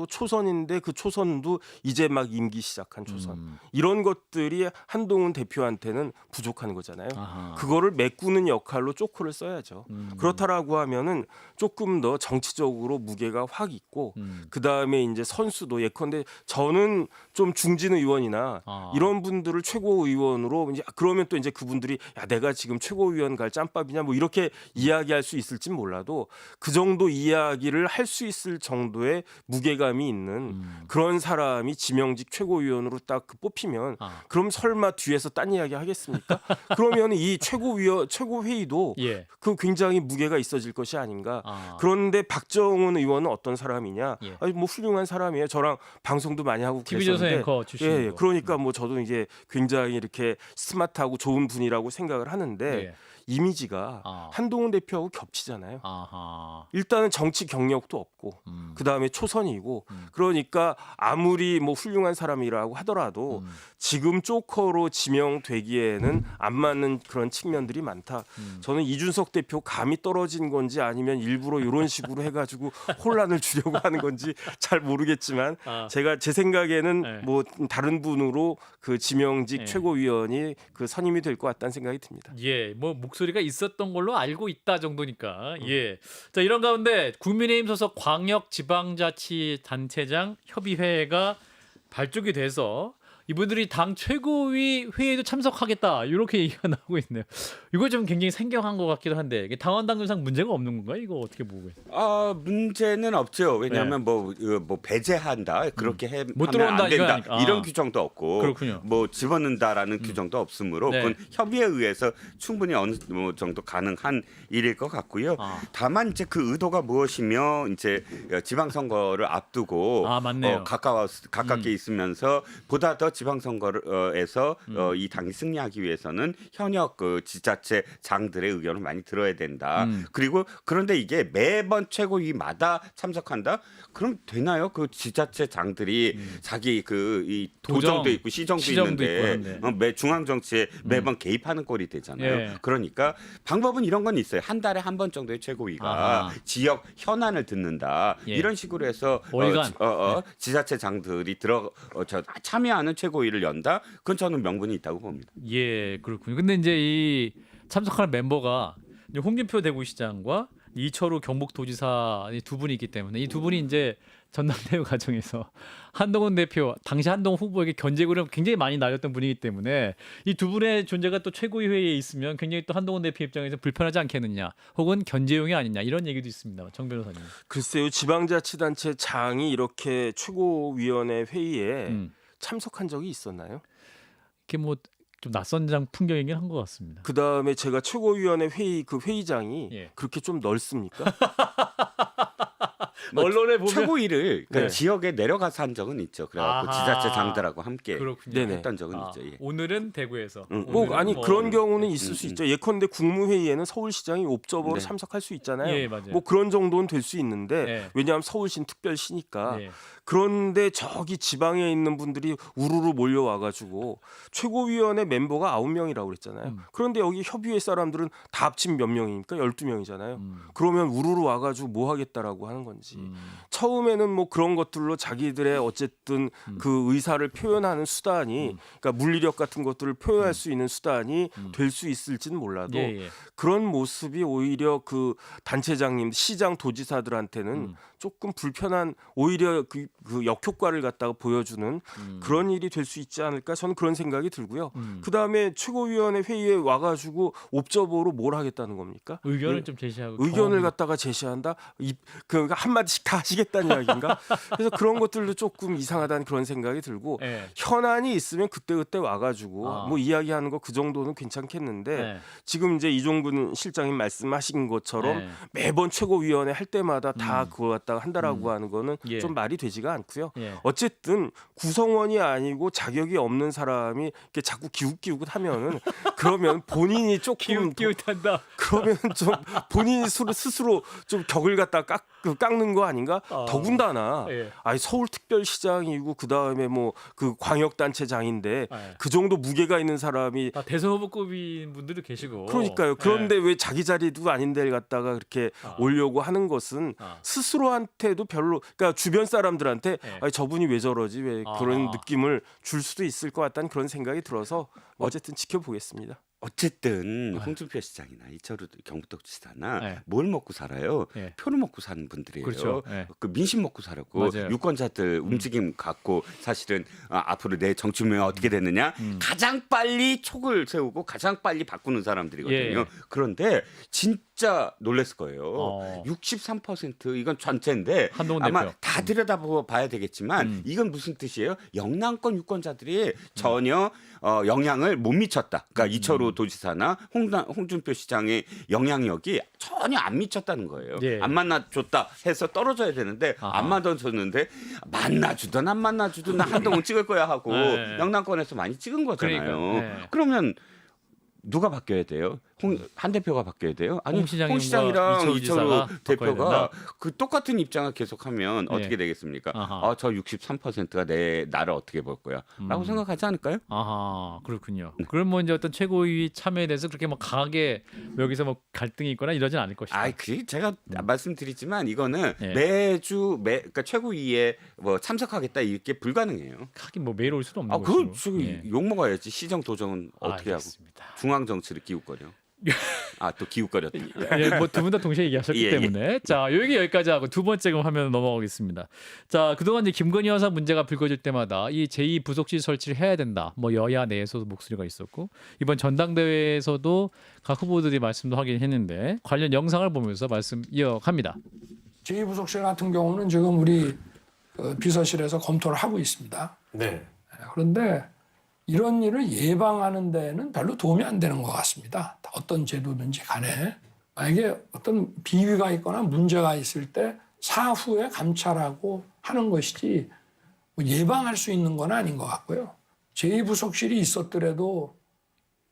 C: 초선인데 그 초선도 이제 막 임기 시작한 초선. 이런 것들이 한동훈 대표한테는 부족한 거잖아요.
A: 아하.
C: 그거를 메꾸는 역할로 쪼크를 써야죠. 그렇다라고 하면은 조금 더 정치적으로 무게가 확 있고 그다음에 이제 선수도 예컨대 저는 좀 중진 의원이나 이런 분들을 최고위원으로 이제 그러면 또 이제 그분들이 야 내가 지금 최고위원 갈 짬밥이냐 뭐 이렇게 이야기할 수 있을진 몰라도 그 정도 이야기를 할 수 있을 정도의 무게감이 있는 그런 사람이 지명직 최고위원으로 딱 뽑히면 그럼 설마 뒤에서 딴 이야기 하겠습니까? 그러면 이 최고회의도
A: 예.
C: 그 굉장히 무게가 있어질 것이 아닌가. 그런데 박정훈 의원은 어떤 사람이냐?
A: 예.
C: 아니 뭐 훌륭한 사람이에요. 저랑 방송도 많이 하고
A: TV조선
C: 그랬었는데
A: 앵커 출신이고.
C: 예, 그러니까 뭐 저도 이제 굉장히 이렇게 스마트하고 좋은 분이라고 생각을 하는데
A: 예.
C: 이미지가 한동훈 대표하고 겹치잖아요.
A: 아하.
C: 일단은 정치 경력도 없고 그 다음에 초선이고 그러니까 아무리 뭐 훌륭한 사람이라고 하더라도 지금 조커로 지명되기에는 안 맞는 그런 측면들이 많다. 저는 이준석 대표 감이 떨어진 건지 아니면 일부러 이런 식으로 해가지고 혼란을 주려고 하는 건지 잘 모르겠지만 제가 제 생각에는
A: 네.
C: 뭐 다른 분으로 그 지명직
A: 네.
C: 최고위원이 그 선임이 될 것 같다는 생각이 듭니다.
A: 예, 뭐 목소리가 있었던 걸로 알고 있다 정도니까. 예. 자, 이런 가운데 국민의힘 소속 광역지방자치단체장 협의회가 발족이 돼서 이분들이 당 최고위 회의에도 참석하겠다 이렇게 얘기가 나오고 있네요. 이거 좀 굉장히 생경한 것 같기도 한데 이게 당원 당규상 문제가 없는 건가요? 이거 어떻게 보고 계세요?
B: 문제는 없죠. 왜냐하면 뭐 배제한다 그렇게
A: 못
B: 하면
A: 들어온다,
B: 안
A: 이건
B: 된다
A: 아니까.
B: 이런 규정도 없고
A: 그렇군요.
B: 뭐 집어넣는다라는 규정도 없으므로
A: 네.
B: 그건 협의에 의해서 충분히 어느 정도 가능한 일일 것 같고요. 다만 이제 그 의도가 무엇이며 이제 지방선거를 앞두고
A: 맞네요.
B: 가깝게 있으면서 보다 더 지방선거에서 이 당이 승리하기 위해서는 현역 그 지자체 장들의 의견을 많이 들어야 된다. 그리고 그런데 이게 매번 최고위마다 참석한다? 그럼 되나요? 그 지자체 장들이 자기 그 이 도정도 있고 시정도 있는데
A: 있고
B: 매 중앙 정치에 매번 개입하는 꼴이 되잖아요.
A: 예.
B: 그러니까 방법은 이런 건 있어요. 한 달에 한 번 정도의 최고위가 지역 현안을 듣는다.
A: 예.
B: 이런 식으로 해서
A: 월간.
B: 지자체 장들이 참여하는 최고위를 연다. 그건 저는 명분이 있다고 봅니다.
A: 예, 그렇군요. 근데 이제 이 참석하는 멤버가 이제 홍준표 대구시장과 이철우 경북도지사 이 두 분이 있기 때문에 이 두 분이 이제 전당대회 과정에서 한동훈 대표 당시 한동훈 후보에게 견제구를 굉장히 많이 날렸던 분이기 때문에 이 두 분의 존재가 또 최고위 회의에 있으면 굉장히 또 한동훈 대표 입장에서 불편하지 않겠느냐 혹은 견제용이 아니냐 이런 얘기도 있습니다. 정 변호사님.
C: 글쎄요, 지방자치단체 장이 이렇게 최고위원회 회의에 참석한 적이 있었나요?
A: 이게 뭐 좀 낯선 장 풍경이긴 한 것 같습니다.
C: 그 다음에 제가 최고위원회 회의 그 회의장이
A: 예.
C: 그렇게 좀 넓습니까?
A: 언론에 보면
B: 최고위를 그
C: 네.
B: 지역에 내려가서 한 적은 있죠. 그래갖고
A: 아하.
B: 지자체 장들하고 함께
A: 그렇군요.
C: 네네.
B: 했던 적은 있죠. 예.
A: 오늘은 대구에서.
C: 뭐
A: 오늘은
C: 아니
A: 뭐-
C: 그런 경우는 있을 수 있죠. 예컨대 국무회의에는 서울시장이 옵저버로
B: 네.
C: 참석할 수 있잖아요.
A: 예, 맞아요.
C: 뭐 그런 정도는 될 수 있는데
A: 네.
C: 왜냐하면 서울시는 특별시니까.
A: 예.
C: 그런데 저기 지방에 있는 분들이 우르르 몰려와가지고 최고위원회 멤버가 9명이라고 그랬잖아요. 그런데 여기 협의회 사람들은 다 합치면 몇 명입니까? 12명이잖아요. 그러면 우르르 와가지고 뭐 하겠다라고 하는 건지. 처음에는 뭐 그런 것들로 자기들의 어쨌든 그 의사를 표현하는 수단이 그러니까 물리력 같은 것들을 표현할 수 있는 수단이 될 수 있을지는 몰라도
A: 예, 예.
C: 그런 모습이 오히려 그 단체장님, 시장, 도지사들한테는 조금 불편한 오히려 그 역효과를 갖다가 보여주는 그런 일이 될 수 있지 않을까 저는 그런 생각이 들고요. 그 다음에 최고위원회 회의에 와가지고 옵저버로 뭘 하겠다는 겁니까?
A: 의견을 좀 제시하고
C: 의견을
A: 경험을-
C: 갖다가 제시한다. 그 한마디씩 다 하시겠다는 이야기인가? 그래서 그런 것들도 조금 이상하다는 그런 생각이 들고
A: 예.
C: 현안이 있으면 그때 와가지고 뭐 이야기하는 거 그 정도는 괜찮겠는데
A: 예.
C: 지금 이제 이종근 실장님 말씀하신 것처럼
A: 예.
C: 매번 최고위원회 할 때마다 다 그거 갖다가 한다라고 하는 거는
A: 예.
C: 좀 말이 되지가 되지가 않고요.
A: 예.
C: 어쨌든 구성원이 아니고 자격이 없는 사람이 이렇게 자꾸 기웃기웃하면은 그러면 본인이 조금
A: 기웃한다.
C: 그러면 좀 본인 스스로 좀 격을 갖다 깎는 거 아닌가? 더군다나
A: 예.
C: 아니 서울특별시장이고 그 다음에 뭐 그 광역단체장인데
A: 예.
C: 그 정도 무게가 있는 사람이
A: 아, 대선 후보급인 분들도 계시고.
C: 그러니까요. 그런데 왜 자기 자리도 아닌 데를 갖다가 그렇게 오려고 하는 것은 스스로한테도 별로 그러니까 주변 사람들한테
A: 예.
C: 아니, 저분이 왜 저러지 왜 그런
A: 아하.
C: 느낌을 줄 수도 있을 것 같다는 그런 생각이 들어서 어쨌든 지켜보겠습니다.
B: 어쨌든 홍준표 시장이나 이철우 경북도지사나
A: 네.
B: 뭘 먹고 살아요?
A: 네.
B: 표를 먹고 사는 분들이에요.
A: 그렇죠. 네.
B: 그 민심 먹고 살았고
A: 맞아요.
B: 유권자들 움직임 갖고 사실은 앞으로 내 정치 운명이 어떻게 되느냐 가장 빨리 촉을 세우고 가장 빨리 바꾸는 사람들이거든요.
A: 예.
B: 그런데 진짜 놀랐을 거예요. 63% 이건 전체인데
A: 한동훈
B: 아마
A: 대표.
B: 다 들여다봐야 되겠지만 이건 무슨 뜻이에요? 영남권 유권자들이 전혀 영향을 못 미쳤다. 그러니까 이철우 도지사나 홍준표 시장의 영향력이 전혀 안 미쳤다는 거예요.
A: 예.
B: 안 만나줬다 해서 떨어져야 되는데
A: 아하.
B: 안 만나줬는데 만나주든 안 만나주든 나 한동훈 찍을 거야 하고
A: 네.
B: 영남권에서 많이 찍은 거잖아요.
A: 그러니까요. 네.
B: 그러면 누가 바뀌어야 돼요? 한 대표가 바뀌어야 돼요? 아니
A: 홍 시장님과
B: 홍 시장이랑
A: 이철우
B: 이철우
A: 지사가
B: 대표가
A: 바꿔야
B: 그 똑같은 입장을 계속하면
A: 네.
B: 어떻게 되겠습니까?
A: 아하.
B: 저 63%가 나를 어떻게 볼 거야?라고 생각하지 않을까요?
A: 아하, 그렇군요.
B: 네.
A: 그럼 뭐 이제 어떤 최고위 참여에 대해서 그렇게 뭐 강하게 여기서 뭐 갈등이 있거나 이러진 않을 것이다.
B: 그 제가 말씀드리지만 이거는
A: 예.
B: 그러니까 최고위에 뭐 참석하겠다 이게 불가능해요.
A: 하긴 뭐 매일 올 수도 없는
B: 그
A: 것이고. 예.
B: 욕 먹어야지. 시정 도정은 어떻게 하고
A: 알겠습니다.
B: 중앙 정치를 기웃거려. 또 기웃거렸다.
A: 예, 뭐 두 분 다 동시에 얘기하셨기
B: 예,
A: 때문에 자 여기까지 하고 두 번째 화면 넘어가겠습니다. 자 그동안 이제 김건희 여사 문제가 불거질 때마다 이 제2 부속실 설치를 해야 된다. 뭐 여야 내에서도 목소리가 있었고 이번 전당대회에서도 각 후보들이 말씀도 하긴 했는데 관련 영상을 보면서 말씀 이어갑니다.
E: 제2부속실 같은 경우는 지금 우리 비서실에서 검토를 하고 있습니다.
C: 네.
E: 그런데 이런 일을 예방하는 데는 별로 도움이 안 되는 것 같습니다. 어떤 제도든지 간에. 만약에 어떤 비위가 있거나 문제가 있을 때 사후에 감찰하고 하는 것이지 뭐 예방할 수 있는 건 아닌 것 같고요. 제2부속실이 있었더라도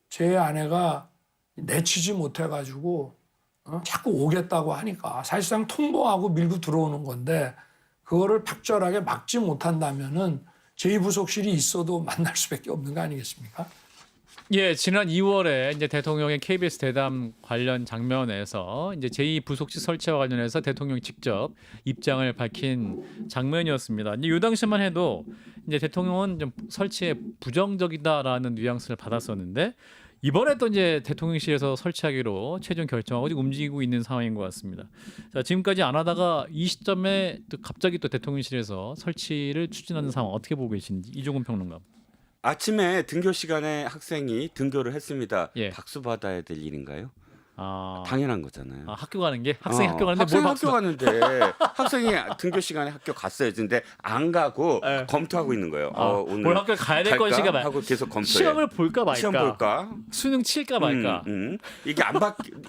E: 제 아내가 내치지 못해가지고 자꾸 오겠다고 하니까 사실상 통보하고 밀고 들어오는 건데 그거를 박절하게 막지 못한다면은 제2부속실이 있어도 만날 수밖에 없는 거 아니겠습니까?
A: 예, 지난 2월에 이제 대통령의 KBS 대담 관련 장면에서 이제 제2부속실 설치와 관련해서 대통령이 직접 입장을 밝힌 장면이었습니다. 이제 이 당시만 해도 이제 대통령은 좀 설치에 부정적이다라는 뉘앙스를 받았었는데 이번에 또 이제 대통령실에서 설치하기로 최종 결정하고 지금 움직이고 있는 상황인 것 같습니다. 자, 지금까지 안 하다가 이 시점에 또 갑자기 또 대통령실에서 설치를 추진하는 상황 어떻게 보고 계신지 이종훈 평론가.
B: 아침에 등교 시간에 학생이 등교를 했습니다.
A: 예.
B: 박수 받아야 될 일인가요?
A: 아,
B: 당연한 거잖아요.
A: 학교 가는 게 학생이 학교 가는데
B: 학생이
A: 뭘 박수
B: 학교 가는데 학생이 등교 시간에 학교 갔어야지. 근데 안 가고
A: 예.
B: 검토하고 있는 거예요. 오늘
A: 뭘 학교 가야 될
B: 갈까?
A: 것인가 말.
B: 하고 계속 검토해.
A: 시험을 볼까 말까.
B: 시험 볼까?
A: 수능 칠까 말까.
B: 이게 안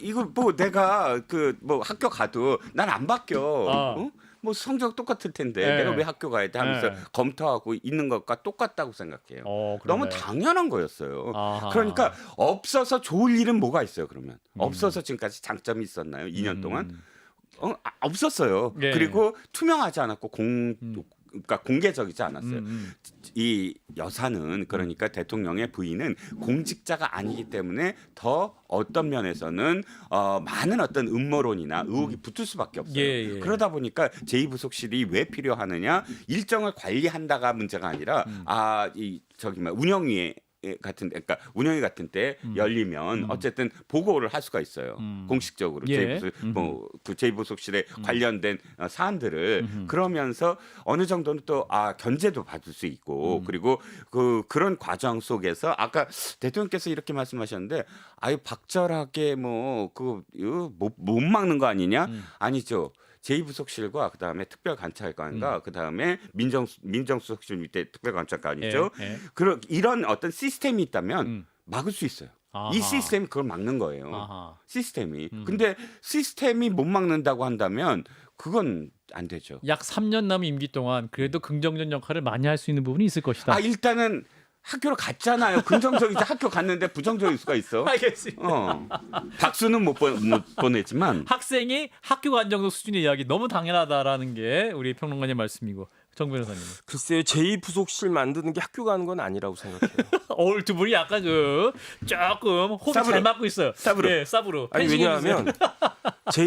B: 이거 뭐 내가 그 뭐 학교 가도 난 안 바뀌어. 뭐 성적 똑같을 텐데
A: 네.
B: 내가 왜 학교 가야 돼 하면서
A: 네.
B: 검토하고 있는 것과 똑같다고 생각해요.
A: 그러네.
B: 너무 당연한 거였어요.
A: 아하.
B: 그러니까 없어서 좋을 일은 뭐가 있어요, 그러면? 없어서 지금까지 장점이 있었나요? 2년 동안? 없었어요.
A: 예.
B: 그리고 투명하지 않았고 그러니까 공개적이지 않았어요. 이 여사는 그러니까 대통령의 부인은 공직자가 아니기 때문에 더 어떤 면에서는 많은 어떤 음모론이나 의혹이 붙을 수밖에 없어요.
A: 예.
B: 그러다 보니까 제2부속실이 왜 필요하느냐 일정을 관리한다가 문제가 아니라 운영위에 그러니까 운영위 같은 때 열리면 어쨌든 보고를 할 수가 있어요. 공식적으로
A: 예.
B: 그 제2부속실에 관련된 사안들을 그러면서 어느 정도는 또 견제도 받을 수 있고 그리고 그런 과정 속에서 아까 대통령께서 이렇게 말씀하셨는데 박절하게 못 막는 거 아니냐? 아니죠. 제2부속실과 그다음에 특별감찰관과 그다음에 민정수석실 밑에 특별감찰관이죠.
A: 예.
B: 이런 어떤 시스템이 있다면 막을 수 있어요.
A: 아하.
B: 이 시스템이 그걸 막는 거예요.
A: 아하.
B: 시스템이. 근데 시스템이 못 막는다고 한다면 그건 안 되죠.
A: 약 3년 남은 임기 동안 그래도 긍정적 역할을 많이 할 수 있는 부분이 있을 것이다.
B: 일단은 학교를 갔잖아요. 긍정적이지 학교 갔는데 부정적일 수가 있어.
A: 알겠습니다.
B: 박수는 못 보내지만
A: 학생이 학교 간 정도 수준의 이야기 너무 당연하다라는 게 우리 평론가님 말씀이고 정 변호사님.
C: 글쎄요, 제2부속실 만드는 게 학교 가는 건 아니라고 생각해요.
A: 오늘 두 분이 약간 조금 호흡이
B: 싸브로.
A: 잘 맞고 있어요.
B: 싸브로.
A: 네, 싸브로.
C: 아니
A: 펜싱해
C: 왜냐하면
A: 주세요.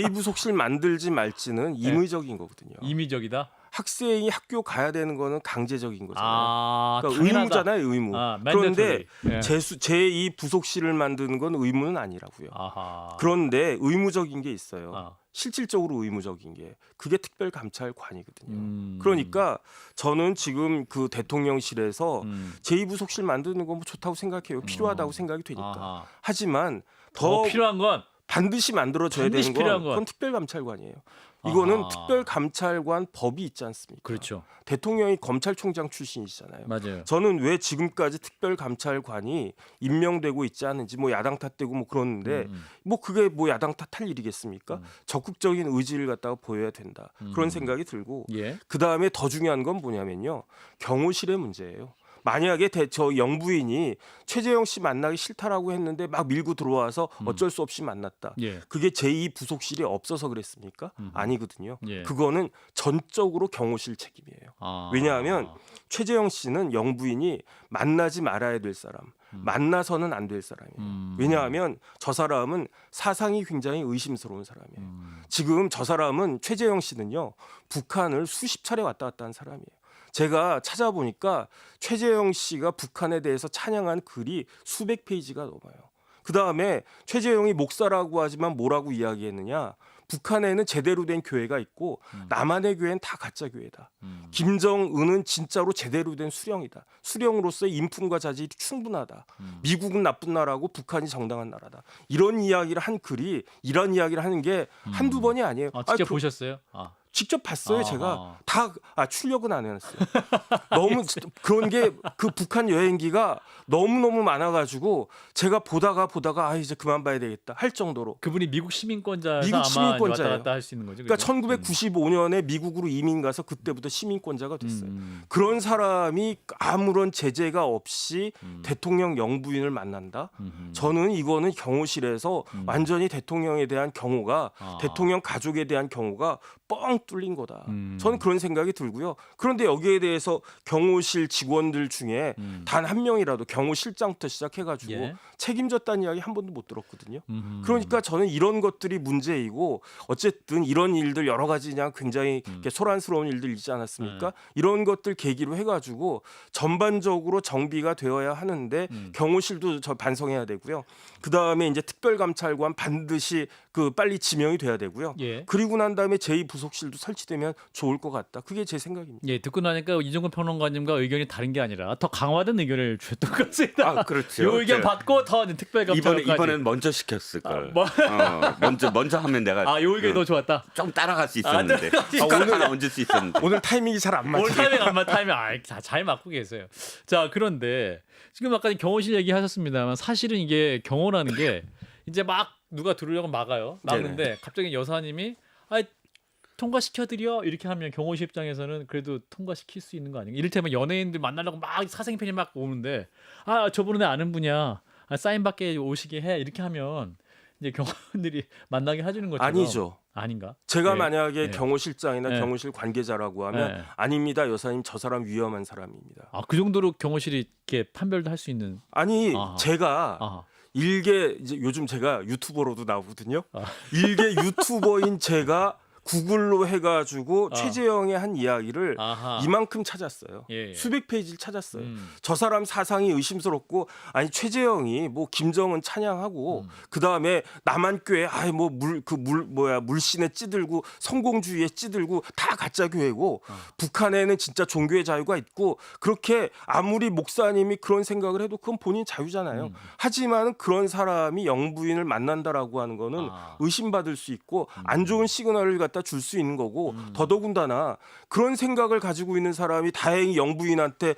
C: 제2부속실 만들지 말지는 임의적인 거거든요.
A: 임의적이다.
C: 학생이 학교 가야 되는 거는 강제적인 거잖아요. 그러니까
A: 당연하다.
C: 의무잖아요, 의무.
A: mandatory.
C: 그런데
A: 예.
C: 제2부속실을 만드는 건 의무는 아니라고요.
A: 아하.
C: 그런데 의무적인 게 있어요.
A: 아.
C: 실질적으로 의무적인 게 그게 특별감찰관이거든요.
A: 음.
C: 그러니까 저는 지금 그 대통령실에서
A: 음.
C: 제2부속실 만드는 건 뭐 좋다고 생각해요. 필요하다고 생각이 되니까.
A: 아하.
C: 하지만
A: 더
C: 더
A: 필요한 건
C: 반드시 만들어져야
A: 반드시
C: 되는
A: 필요한
C: 건
A: 건.
C: 그건 특별감찰관이에요. 이거는
A: 아하.
C: 특별감찰관 법이 있지 않습니까?
A: 그렇죠.
C: 대통령이 검찰총장 출신이시잖아요.
A: 맞아요.
C: 저는 왜 지금까지 특별감찰관이 임명되고 있지 않은지 뭐 야당 탓되고 뭐 그러는데 뭐 그게 뭐 야당 탓할 일이겠습니까? 적극적인 의지를 갖다가 보여야 된다. 그런 생각이 들고
A: 예.
C: 그 다음에 더 중요한 건 뭐냐면요. 경호실의 문제예요. 만약에 저 영부인이 최재형 씨 만나기 싫다라고 했는데 막 밀고 들어와서 어쩔 수 없이 만났다.
A: 예.
C: 그게 제2부속실이 없어서 그랬습니까? 아니거든요.
A: 예.
C: 그거는 전적으로 경호실 책임이에요.
A: 아.
C: 왜냐하면 최재형 씨는 영부인이 만나지 말아야 될 사람, 만나서는 안 될 사람이에요. 왜냐하면 저 사람은 사상이 굉장히 의심스러운 사람이에요. 지금 저 사람은 최재형 씨는요, 북한을 수십 차례 왔다 갔다 한 사람이에요. 제가 찾아보니까 최재형 씨가 북한에 대해서 찬양한 글이 수백 페이지가 넘어요. 그 다음에 최재형이 목사라고 하지만 뭐라고 이야기했느냐? 북한에는 제대로 된 교회가 있고 남한의 교회는 다 가짜 교회다. 김정은은 진짜로 제대로 된 수령이다. 수령으로서의 인품과 자질이 충분하다. 미국은 나쁜 나라고 북한이 정당한 나라다. 이런 이야기를 한 글이 이런 이야기를 하는 게 한두 번이 아니에요.
A: 직접 보셨어요?
C: 직접 봤어요.
A: 아하.
C: 제가 다 출력은 안 해놨어요. 너무 그런 게 그 북한 여행기가 너무 많아가지고 제가 보다가 이제 그만 봐야 되겠다 할 정도로.
A: 그분이 미국 시민권자여서
C: 미국
A: 아마
C: 시민권자예요.
A: 왔다 갔다 할 수 있는 거죠.
C: 그러니까
A: 그죠?
C: 1995년에 미국으로 이민 가서 그때부터 시민권자가 됐어요. 그런 사람이 아무런 제재가 없이 대통령 영부인을 만난다. 저는 이거는 경호실에서 완전히 대통령에 대한 경호가 대통령 가족에 대한 경호가 뻥 뚫린 거다. 저는 그런 생각이 들고요. 그런데 여기에 대해서 경호실 직원들 중에 단 한 명이라도 경호실장부터 시작해가지고
A: 예.
C: 책임졌다는 이야기 한 번도 못 들었거든요. 그러니까 저는 이런 것들이 문제이고 어쨌든 이런 일들 여러 가지 그냥 굉장히 이렇게 소란스러운 일들 있지 않았습니까? 이런 것들 계기로 해가지고 전반적으로 정비가 되어야 하는데 경호실도 저 반성해야 되고요. 그 다음에 이제 특별감찰관 반드시 빨리 지명이 돼야 되고요.
A: 예.
C: 그리고 난 다음에 제2부속실도 설치되면 좋을 것 같다. 그게 제 생각입니다.
A: 예, 듣고 나니까 이종근 평론가님과 의견이 다른 게 아니라 더 강화된 의견을 주셨던 것 같습니다.
B: 그렇죠.
A: 이 의견 받고 더 특별감찰까지.
B: 이번엔 먼저 시켰을 걸.
A: 뭐?
B: 먼저 하면 내가
A: 이 의견이 더 좋았다.
B: 좀 따라갈 수 있었는데.
A: 오늘
B: 오늘 하나 얹을 수 있었는데.
C: 오늘 타이밍이 잘 안 맞아요.
A: 오늘 타이밍 안 맞, 타이밍 잘 맞고 계세요. 자, 그런데 지금 아까 경호실 얘기하셨습니다만 사실은 이게 경호라는 게 이제 막 누가 들으려고 막아요. 막는데 갑자기 여사님이 통과시켜드려 이렇게 하면 경호실 입장에서는 그래도 통과시킬 수 있는 거 아닌가? 이를테면 연예인들 만나려고 막 사생팬이 막 오는데 저분은 내 아는 분이야. 사인 받게 오시게 해 이렇게 하면 이제 경호원들이 만나게 해주는 것처럼
C: 아니죠.
A: 아닌가?
C: 제가
A: 네.
C: 만약에
A: 네.
C: 경호실장이나
A: 네.
C: 경호실 관계자라고 하면
A: 네.
C: 아닙니다, 여사님 저 사람 위험한 사람입니다.
A: 그 정도로 경호실이 이렇게 판별도 할 수 있는.
C: 아니
A: 아하.
C: 제가 일개 이제 요즘 제가 유튜버로도 나오거든요. 일개 유튜버인 제가 구글로 해가지고 최재형의 한 이야기를
A: 아하.
C: 이만큼 찾았어요.
A: 예.
C: 수백 페이지를 찾았어요. 저 사람 사상이 의심스럽고 최재형이 뭐 김정은 찬양하고 그 다음에 남한교회 물신에 찌들고 성공주의에 찌들고 다 가짜 교회고 북한에는 진짜 종교의 자유가 있고 그렇게 아무리 목사님이 그런 생각을 해도 그건 본인 자유잖아요. 하지만 그런 사람이 영부인을 만난다라고 하는 거는 의심받을 수 있고 안 좋은 시그널을 갖다 줄 수 있는 거고 더더군다나 그런 생각을 가지고 있는 사람이 다행히 영부인한테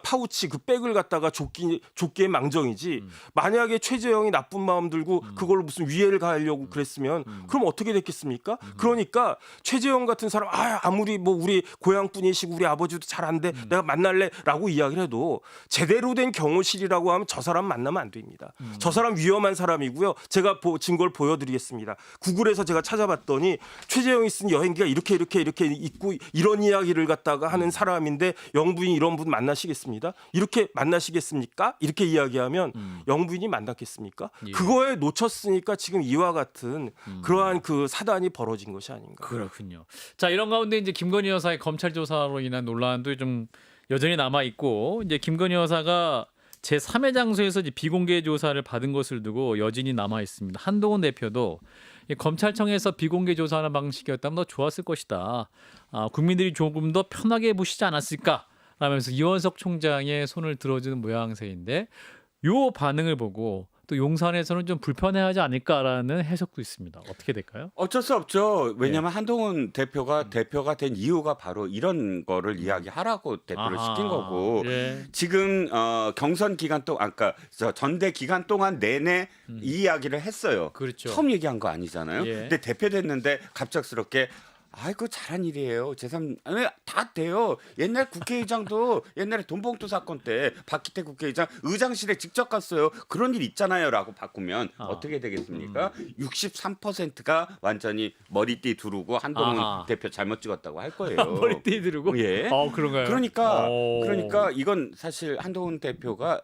C: 파우치 그 백을 갖다가 줬기에 망정이지 만약에 최재형이 나쁜 마음 들고 그걸로 무슨 위해를 가하려고 그랬으면 그럼 어떻게 됐겠습니까? 그러니까 최재형 같은 사람 아무리 뭐 우리 고향분이시고 우리 아버지도 잘 안 돼 내가 만날래라고 이야기를 해도 제대로 된 경호실이라고 하면 저 사람 만나면 안 됩니다. 저 사람 위험한 사람이고요. 제가 증거를 보여드리겠습니다. 구글에서 제가 찾아봤더니 최재형이 쓴 여행기가 이렇게 있고 이런 이야기를 갖다가 하는 사람인데 영부인 이런 분 만나시겠습니다? 이렇게 만나시겠습니까? 이렇게 이야기하면 영부인이 만났겠습니까?
A: 예.
C: 그거에 놓쳤으니까 지금 이와 같은 그러한 그 사단이 벌어진 것이 아닌가.
A: 그렇군요. 자, 이런 가운데 이제 김건희 여사의 검찰 조사로 인한 논란도 좀 여전히 남아 있고 이제 김건희 여사가 제3의 장소에서 이제 비공개 조사를 받은 것을 두고 여진이 남아 있습니다. 한동훈 대표도 이 검찰청에서 비공개 조사하는 방식이었다면 더 좋았을 것이다. 국민들이 조금 더 편하게 보시지 않았을까? 라면서 이원석 총장의 손을 들어주는 모양새인데 요 반응을 보고 또 용산에서는 좀 불편해하지 않을까라는 해석도 있습니다. 어떻게 될까요?
B: 어쩔 수 없죠. 왜냐하면 한동훈 대표가 된 이유가 바로 이런 거를 이야기하라고 대표를
A: 아하,
B: 시킨 거고
A: 예.
B: 지금 경선 기간 동안 아까 전대 기간 동안 내내 이 이야기를 했어요.
A: 그렇죠.
B: 처음 얘기한 거 아니잖아요.
A: 예.
B: 근데 대표 됐는데 갑작스럽게 아이고 잘한 일이에요. 다 돼요. 옛날 국회의장도 옛날에 돈봉투 사건 때 박기태 국회의장 의장실에 직접 갔어요. 그런 일 있잖아요라고 바꾸면 어떻게 되겠습니까? 63%가 완전히 머리띠 두르고 한동훈
A: 아하.
B: 대표 잘못 찍었다고 할 거예요.
A: 머리띠 들고?
B: 예.
A: 그런가요?
B: 그러니까 이건 사실 한동훈 대표가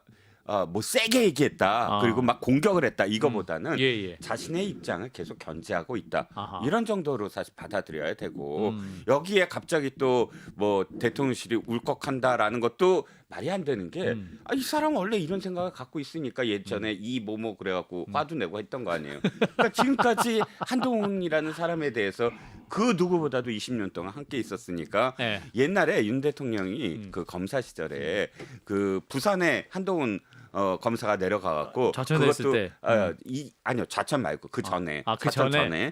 B: 뭐 세게 얘기했다. 그리고 막 공격을 했다. 이거보다는
A: 예.
B: 자신의 입장을 계속 견지하고 있다.
A: 아하.
B: 이런 정도로 사실 받아들여야 되고 여기에 갑자기 또 뭐 대통령실이 울컥한다라는 것도 말이 안 되는 게 이 사람은 원래 이런 생각을 갖고 있으니까 예전에 이 뭐뭐 그래갖고 화도 내고 했던 거 아니에요. 그러니까 지금까지 한동훈이라는 사람에 대해서 그 누구보다도 20년 동안 함께 있었으니까
A: 네.
B: 옛날에 윤 대통령이 그 검사 시절에 그 부산에 한동훈 검사가 내려가갖고
A: 좌천됐을 때.
B: 아니요 좌천 말고 그 전에
A: 그
B: 좌천
A: 전에?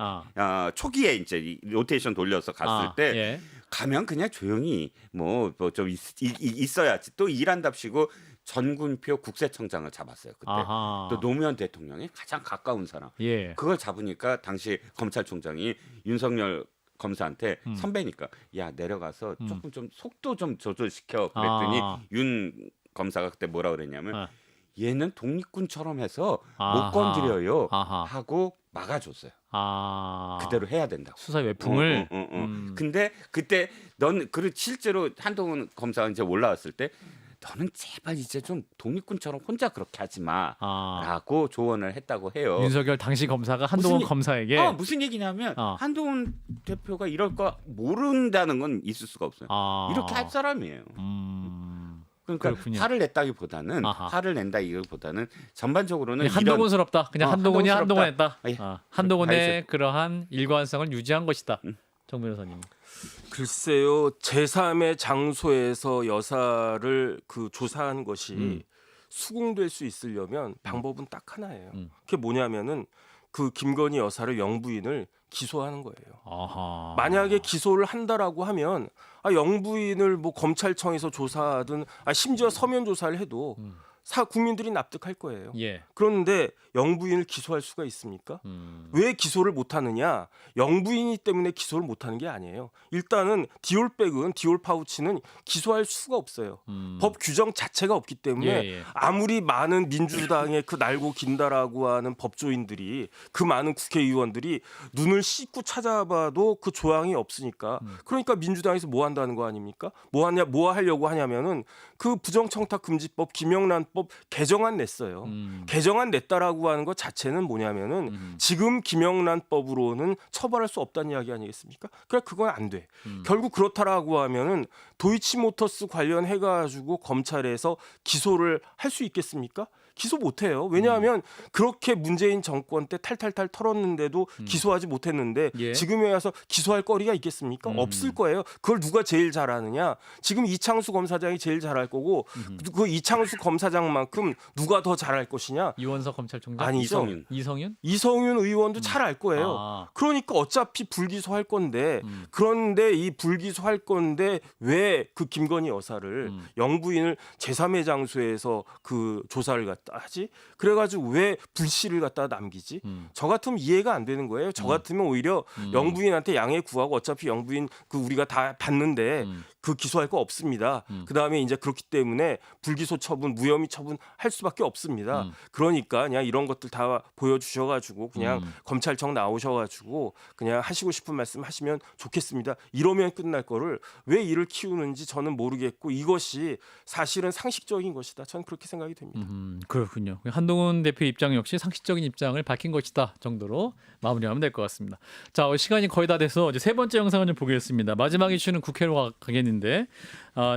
B: 초기에 이제 이 로테이션 돌려서 갔을 때
A: 예.
B: 가면 그냥 조용히 뭐 좀 있어야지 또 일한답시고 전군표 국세청장을 잡았어요 그때.
A: 아하.
B: 또 노무현 대통령이 가장 가까운 사람.
A: 예.
B: 그걸 잡으니까 당시 검찰총장이 윤석열 검사한테 선배니까 야 내려가서 조금 좀 속도 좀 조절시켜 그랬더니 윤 검사가 그때 뭐라 그랬냐면 얘는 독립군처럼 해서
A: 아하.
B: 못 건드려요
A: 아하.
B: 하고 막아줬어요. 그대로 해야 된다고.
A: 수사 외풍을.
B: 근데 그때 실제로 한동훈 검사가 이제 올라왔을 때 너는 제발 이제 좀 독립군처럼 혼자 그렇게 하지 마라고 조언을 했다고 해요.
A: 윤석열 당시 검사가 한동훈 검사에게
B: 무슨 얘기냐면 한동훈 대표가 이럴 거 모른다는 건 있을 수가 없어요. 이렇게 할 사람이에요. 그러니까
A: 그렇군요.
B: 화를 냈다기보다는 전반적으로는
A: 한동훈스럽다. 그냥 한동훈이
B: 한동훈스럽다.
A: 한동훈했다. 한동훈의 그러한 일관성을 유지한 것이다. 정 변호사님.
C: 글쎄요. 제3의 장소에서 여사를 조사한 것이 수긍될 수 있으려면 방법은 딱 하나예요. 그게 뭐냐면은 그 김건희 여사를 영부인을 기소하는 거예요.
A: 아하.
C: 만약에 기소를 한다라고 하면 영부인을 뭐 검찰청에서 조사하든 심지어 서면 조사를 해도 국민들이 납득할 거예요.
A: 예.
C: 그런데 영부인을 기소할 수가 있습니까? 왜 기소를 못하느냐? 영부인이 때문에 기소를 못하는 게 아니에요. 일단은 디올 파우치는 기소할 수가 없어요. 법 규정 자체가 없기 때문에
A: 예.
C: 아무리 많은 민주당의 그 날고 긴다라고 하는 법조인들이 그 많은 국회의원들이 눈을 씻고 찾아봐도 그 조항이 없으니까 그러니까 민주당에서 뭐 한다는 거 아닙니까? 뭐 하려고 하냐면은 그 부정청탁금지법 김영란법 개정안 냈어요. 개정안 냈다라고 하는 것 자체는 뭐냐면은 지금 김영란법으로는 처벌할 수 없다는 이야기 아니겠습니까? 그러니까 그건 안 돼. 결국 그렇다라고 하면은 도이치모터스 관련해 가지고 검찰에서 기소를 할 수 있겠습니까? 기소 못해요. 왜냐하면 그렇게 문재인 정권 때 탈탈탈 털었는데도 기소하지 못했는데
A: 예.
C: 지금에 와서 기소할 거리가 있겠습니까? 없을 거예요. 그걸 누가 제일 잘하느냐? 지금 이창수 검사장이 제일 잘할 거고 그 이창수 검사장만큼 누가 더 잘할 것이냐?
A: 이원석 검찰총장,
C: 아니죠.
A: 이성윤?
C: 이성윤 의원도 잘 알 거예요.
A: 아.
C: 그러니까 어차피 불기소할 건데 그런데 이 불기소할 건데 왜 그 김건희 여사를 영부인을 제3의 장소에서 그 조사를 갖다 하지? 그래가지고 왜 불씨를 갖다 남기지? 저 같으면 이해가 안 되는 거예요. 저 같으면 오히려 영부인한테 양해 구하고 어차피 영부인 그 우리가 다 봤는데 그 기소할 거 없습니다. 그 다음에 이제 그렇기 때문에 불기소 처분, 무혐의 처분 할 수밖에 없습니다. 그러니까 그냥 이런 것들 다 보여주셔가지고 그냥 검찰청 나오셔가지고 그냥 하시고 싶은 말씀 하시면 좋겠습니다. 이러면 끝날 거를 왜 이를 키우는지 저는 모르겠고 이것이 사실은 상식적인 것이다. 저는 그렇게 생각이 됩니다.
A: 그렇군요. 한동훈 대표 입장 역시 상식적인 입장을 밝힌 것이다 정도로 마무리하면 될 것 같습니다. 자, 시간이 거의 다 돼서 이제 세 번째 영상을 좀 보겠습니다. 마지막 이슈는 국회로 가겠는데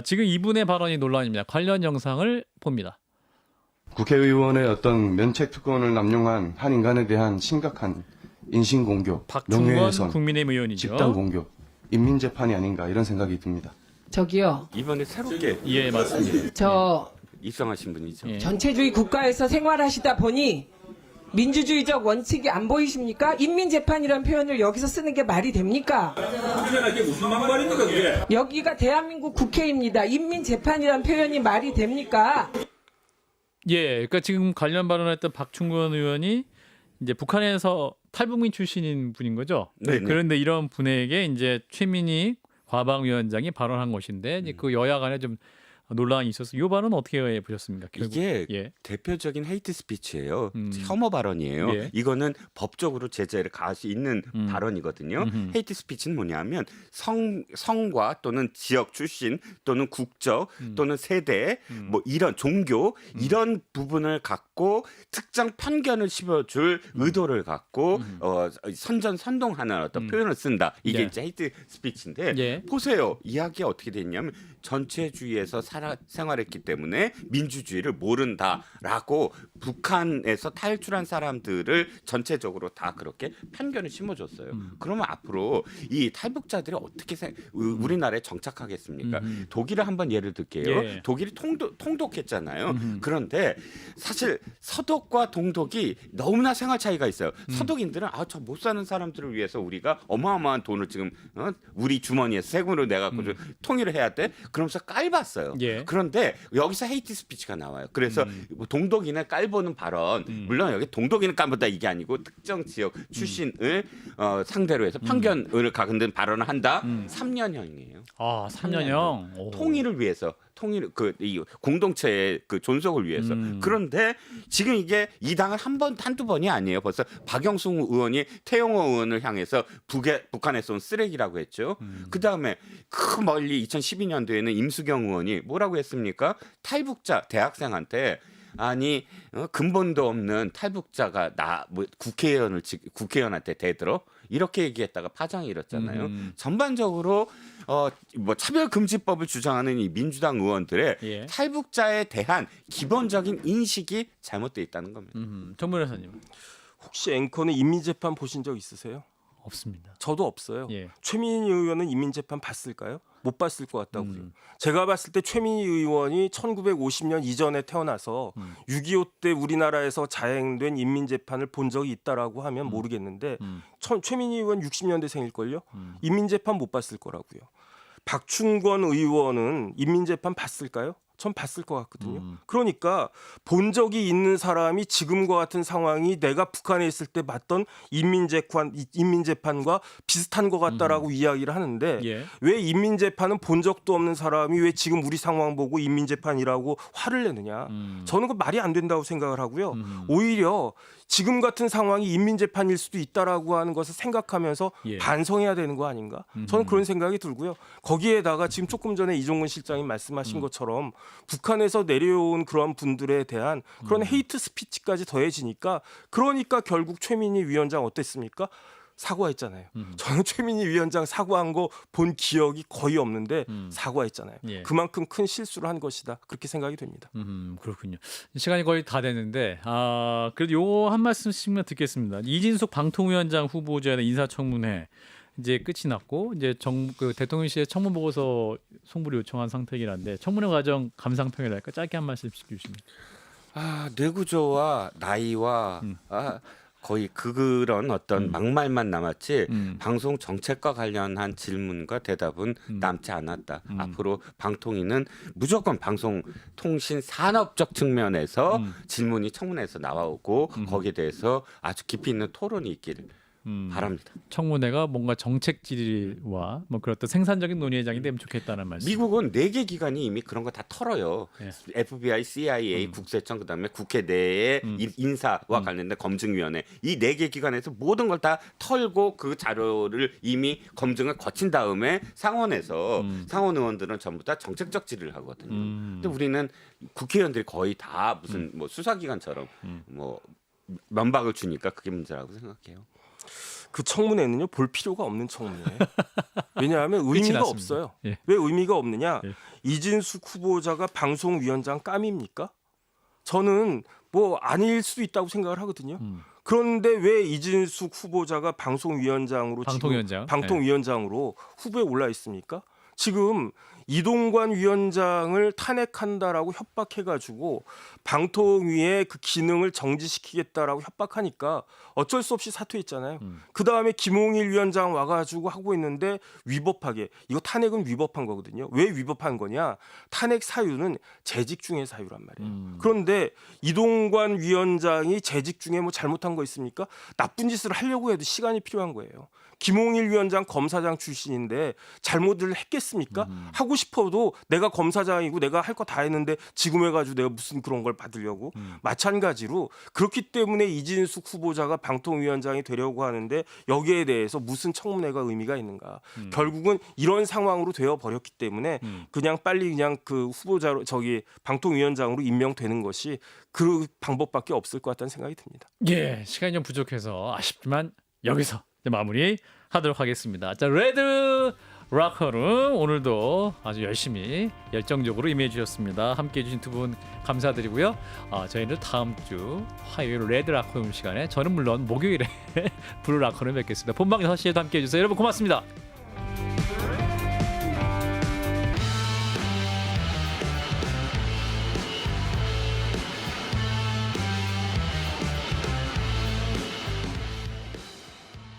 A: 지금 이분의 발언이 논란입니다. 관련 영상을 봅니다.
F: 국회의원의 어떤 면책특권을 남용한 한 인간에 대한 심각한 인신공격,
A: 박충건
F: 명예훼손,
A: 국민의힘 의원이죠.
F: 집단공격, 인민재판이 아닌가 이런 생각이 듭니다.
G: 저기요.
B: 이번에 새롭게
A: 예, 맞습니다.
G: 저
B: 입성하신 분이죠.
A: 예.
G: 전체주의 국가에서 생활하시다 보니 민주주의적 원칙이 안 보이십니까? 인민재판이라는 표현을 여기서 쓰는 게 말이 됩니까?
H: 그게 무슨 막말입니까 그게?
G: 여기가 대한민국 국회입니다. 인민재판이라는 표현이 말이 됩니까?
A: 예, 그러니까 지금 관련 발언했던 박충건 의원이 이제 북한에서 탈북민 출신인 분인 거죠.
B: 네네.
A: 그런데 이런 분에게 이제 최민희 과방위원장이 발언한 것인데 이제 그 여야 간에 좀 논란이 있어서 이 발언은 어떻게 보셨습니까? 결국?
B: 이게
A: 예.
B: 대표적인 헤이트 스피치예요. 혐오 발언이에요.
A: 예.
B: 이거는 법적으로 제재를 가할 수 있는 발언이거든요.
A: 음흠.
B: 헤이트 스피치는 뭐냐면 성과 또는 지역 출신 또는 국적 또는 세대 뭐 이런 종교 이런 부분을 갖고 특정 편견을 씹어줄 의도를 갖고 선전선동하는 어떤 표현을 쓴다. 이게
A: 네.
B: 이제 헤이트 스피치인데
A: 예.
B: 보세요. 이야기가 어떻게 됐냐면 전체주의에서 생활했기 때문에 민주주의를 모른다라고 북한에서 탈출한 사람들을 전체적으로 다 그렇게 편견을 심어줬어요. 그러면 앞으로 이 탈북자들이 어떻게 우리나라에 정착하겠습니까? 독일을 한번 예를 들게요.
A: 예.
B: 독일이 통독했잖아요. 그런데 사실 서독과 동독이 너무나 생활 차이가 있어요. 서독인들은 저 못 사는 사람들을 위해서 우리가 어마어마한 돈을 지금 우리 주머니에서 세금으로 내갖고 좀 통일을 해야 돼. 그러면서 깔봤어요.
A: 예.
B: 그런데 여기서 헤이트 스피치가 나와요. 그래서 뭐 동독인을 깔보는 발언, 물론 여기 동독인을 깔보다 이게 아니고 특정 지역 출신을 상대로 해서 편견을 갖는 발언을 한다. 3년형이에요.
A: 아, 3년형. 오.
B: 통일을 위해서. 이 공동체의 그 존속을 위해서. 그런데 지금 이게 이 당을 한두 번이 아니에요. 벌써 박영수 의원이 태영호 의원을 향해서 북한에서 온 쓰레기라고 했죠. 그 다음에 그 멀리 2012년도에는 임수경 의원이 뭐라고 했습니까? 탈북자 대학생한테 아니 근본도 없는 탈북자가 국회의원한테 대들어 이렇게 얘기했다가 파장이 일었잖아요. 전반적으로 뭐 차별금지법을 주장하는 이 민주당 의원들의
A: 예.
B: 탈북자에 대한 기본적인 인식이 잘못되어 있다는 겁니다.
A: 정 변호사님
C: 혹시 앵커는 인민재판 보신 적 있으세요?
A: 없습니다.
C: 저도 없어요.
A: 예.
C: 최민희 의원은 인민재판 봤을까요? 못 봤을 것 같다고요. 제가 봤을 때 최민희 의원이 1950년 이전에 태어나서 6.25 때 우리나라에서 자행된 인민재판을 본 적이 있다라고 하면 모르겠는데 최민희 의원 60년대생일걸요. 인민재판 못 봤을 거라고요. 박충건 의원은 인민재판 봤을까요? 전 봤을 것 같거든요. 그러니까 본 적이 있는 사람이 지금과 같은 상황이 내가 북한에 있을 때 봤던 인민재판과 비슷한 것 같다라고 이야기를 하는데
A: 예.
C: 왜 인민재판은 본 적도 없는 사람이 왜 지금 우리 상황 보고 인민재판이라고 화를 내느냐. 저는 그 말이 안 된다고 생각을 하고요. 오히려 지금 같은 상황이 인민재판일 수도 있다라고 하는 것을 생각하면서
A: 예.
C: 반성해야 되는 거 아닌가? 저는 그런 생각이 들고요. 거기에다가 지금 조금 전에 이종근 실장이 말씀하신 것처럼 북한에서 내려온 그런 분들에 대한 그런 헤이트 스피치까지 더해지니까 그러니까 결국 최민희 위원장 어땠습니까? 사과했잖아요. 저는 최민희 위원장 사과한 거 본 기억이 거의 없는데 사과했잖아요.
A: 예.
C: 그만큼 큰 실수를 한 것이다. 그렇게 생각이 됩니다.
A: 그렇군요. 시간이 거의 다 됐는데 그래도 요 한 말씀씩만 듣겠습니다. 이진숙 방통위원장 후보자에 대한 인사청문회 이제 끝이 났고 이제 그 대통령실의 청문 보고서 송부를 요청한 상태이긴 한데 청문회 과정 감상평이랄까 짧게 한 말씀씩 주시면.
B: 뇌구조와 나이와 거의 그런 어떤 막말만 남았지 방송 정책과 관련한 질문과 대답은 남지 않았다. 앞으로 방통위는 무조건 방송통신 산업적 측면에서 질문이 청문회에서 나오고 거기에 대해서 아주 깊이 있는 토론이 있기를 바랍니다.
A: 청문회가 뭔가 정책 질의와 뭐 그런 어떤 생산적인 논의의 장이 되면 좋겠다는 말씀.
B: 미국은 4개 기관이 이미 그런 거 다 털어요.
A: 예.
B: FBI, CIA, 국세청 그다음에 국회 내의 인사와 관련된 검증위원회 이 4개 기관에서 모든 걸 다 털고 그 자료를 이미 검증을 거친 다음에 상원에서 상원 의원들은 전부 다 정책적 질의를 하거든요. 근데 우리는 국회의원들이 거의 다 무슨 뭐 수사기관처럼 뭐 면박을 주니까 그게 문제라고 생각해요.
C: 그 청문회는요 볼 필요가 없는 청문회예요. 왜냐하면
A: 끝이
C: 의미가
A: 났습니다.
C: 없어요.
A: 예.
C: 왜 의미가 없느냐?
A: 예.
C: 이진숙 후보자가 방송위원장 깜입니까? 저는 뭐 아닐 수도 있다고 생각을 하거든요. 그런데 왜 이진숙 후보자가 방송위원장으로
A: 방통위원장.
C: 지금 방통위원장으로 후보에 올라 있습니까? 지금 이동관 위원장을 탄핵한다라고 협박해가지고 방통위의 그 기능을 정지시키겠다라고 협박하니까 어쩔 수 없이 사퇴했잖아요. 그 다음에 김홍일 위원장 와가지고 하고 있는데 위법하게 이거 탄핵은 위법한 거거든요. 왜 위법한 거냐? 탄핵 사유는 재직 중의 사유란 말이에요. 그런데 이동관 위원장이 재직 중에 뭐 잘못한 거 있습니까? 나쁜 짓을 하려고 해도 시간이 필요한 거예요. 김홍일 위원장 검사장 출신인데 잘못을 했겠습니까? 하고 싶어도 내가 검사장이고 내가 할 거 다 했는데 지금 해가지고 내가 무슨 그런 걸 받으려고 마찬가지로 그렇기 때문에 이진숙 후보자가 방통위원장이 되려고 하는데 여기에 대해서 무슨 청문회가 의미가 있는가? 결국은 이런 상황으로 되어 버렸기 때문에 그냥 빨리 그냥 그 후보자로 방통위원장으로 임명되는 것이 그 방법밖에 없을 것 같다는 생각이 듭니다.
A: 예, 시간이 좀 부족해서 아쉽지만 여기서 이제 마무리하도록 하겠습니다. 자, 레드 락커룸 오늘도 아주 열심히 열정적으로 임해 주셨습니다. 함께해 주신 두 분 감사드리고요. 저희는 다음 주 화요일 레드 락커룸 시간에 저는 물론 목요일에 블루 락커룸 뵙겠습니다. 본방 6시에도 함께해 주세요. 여러분 고맙습니다.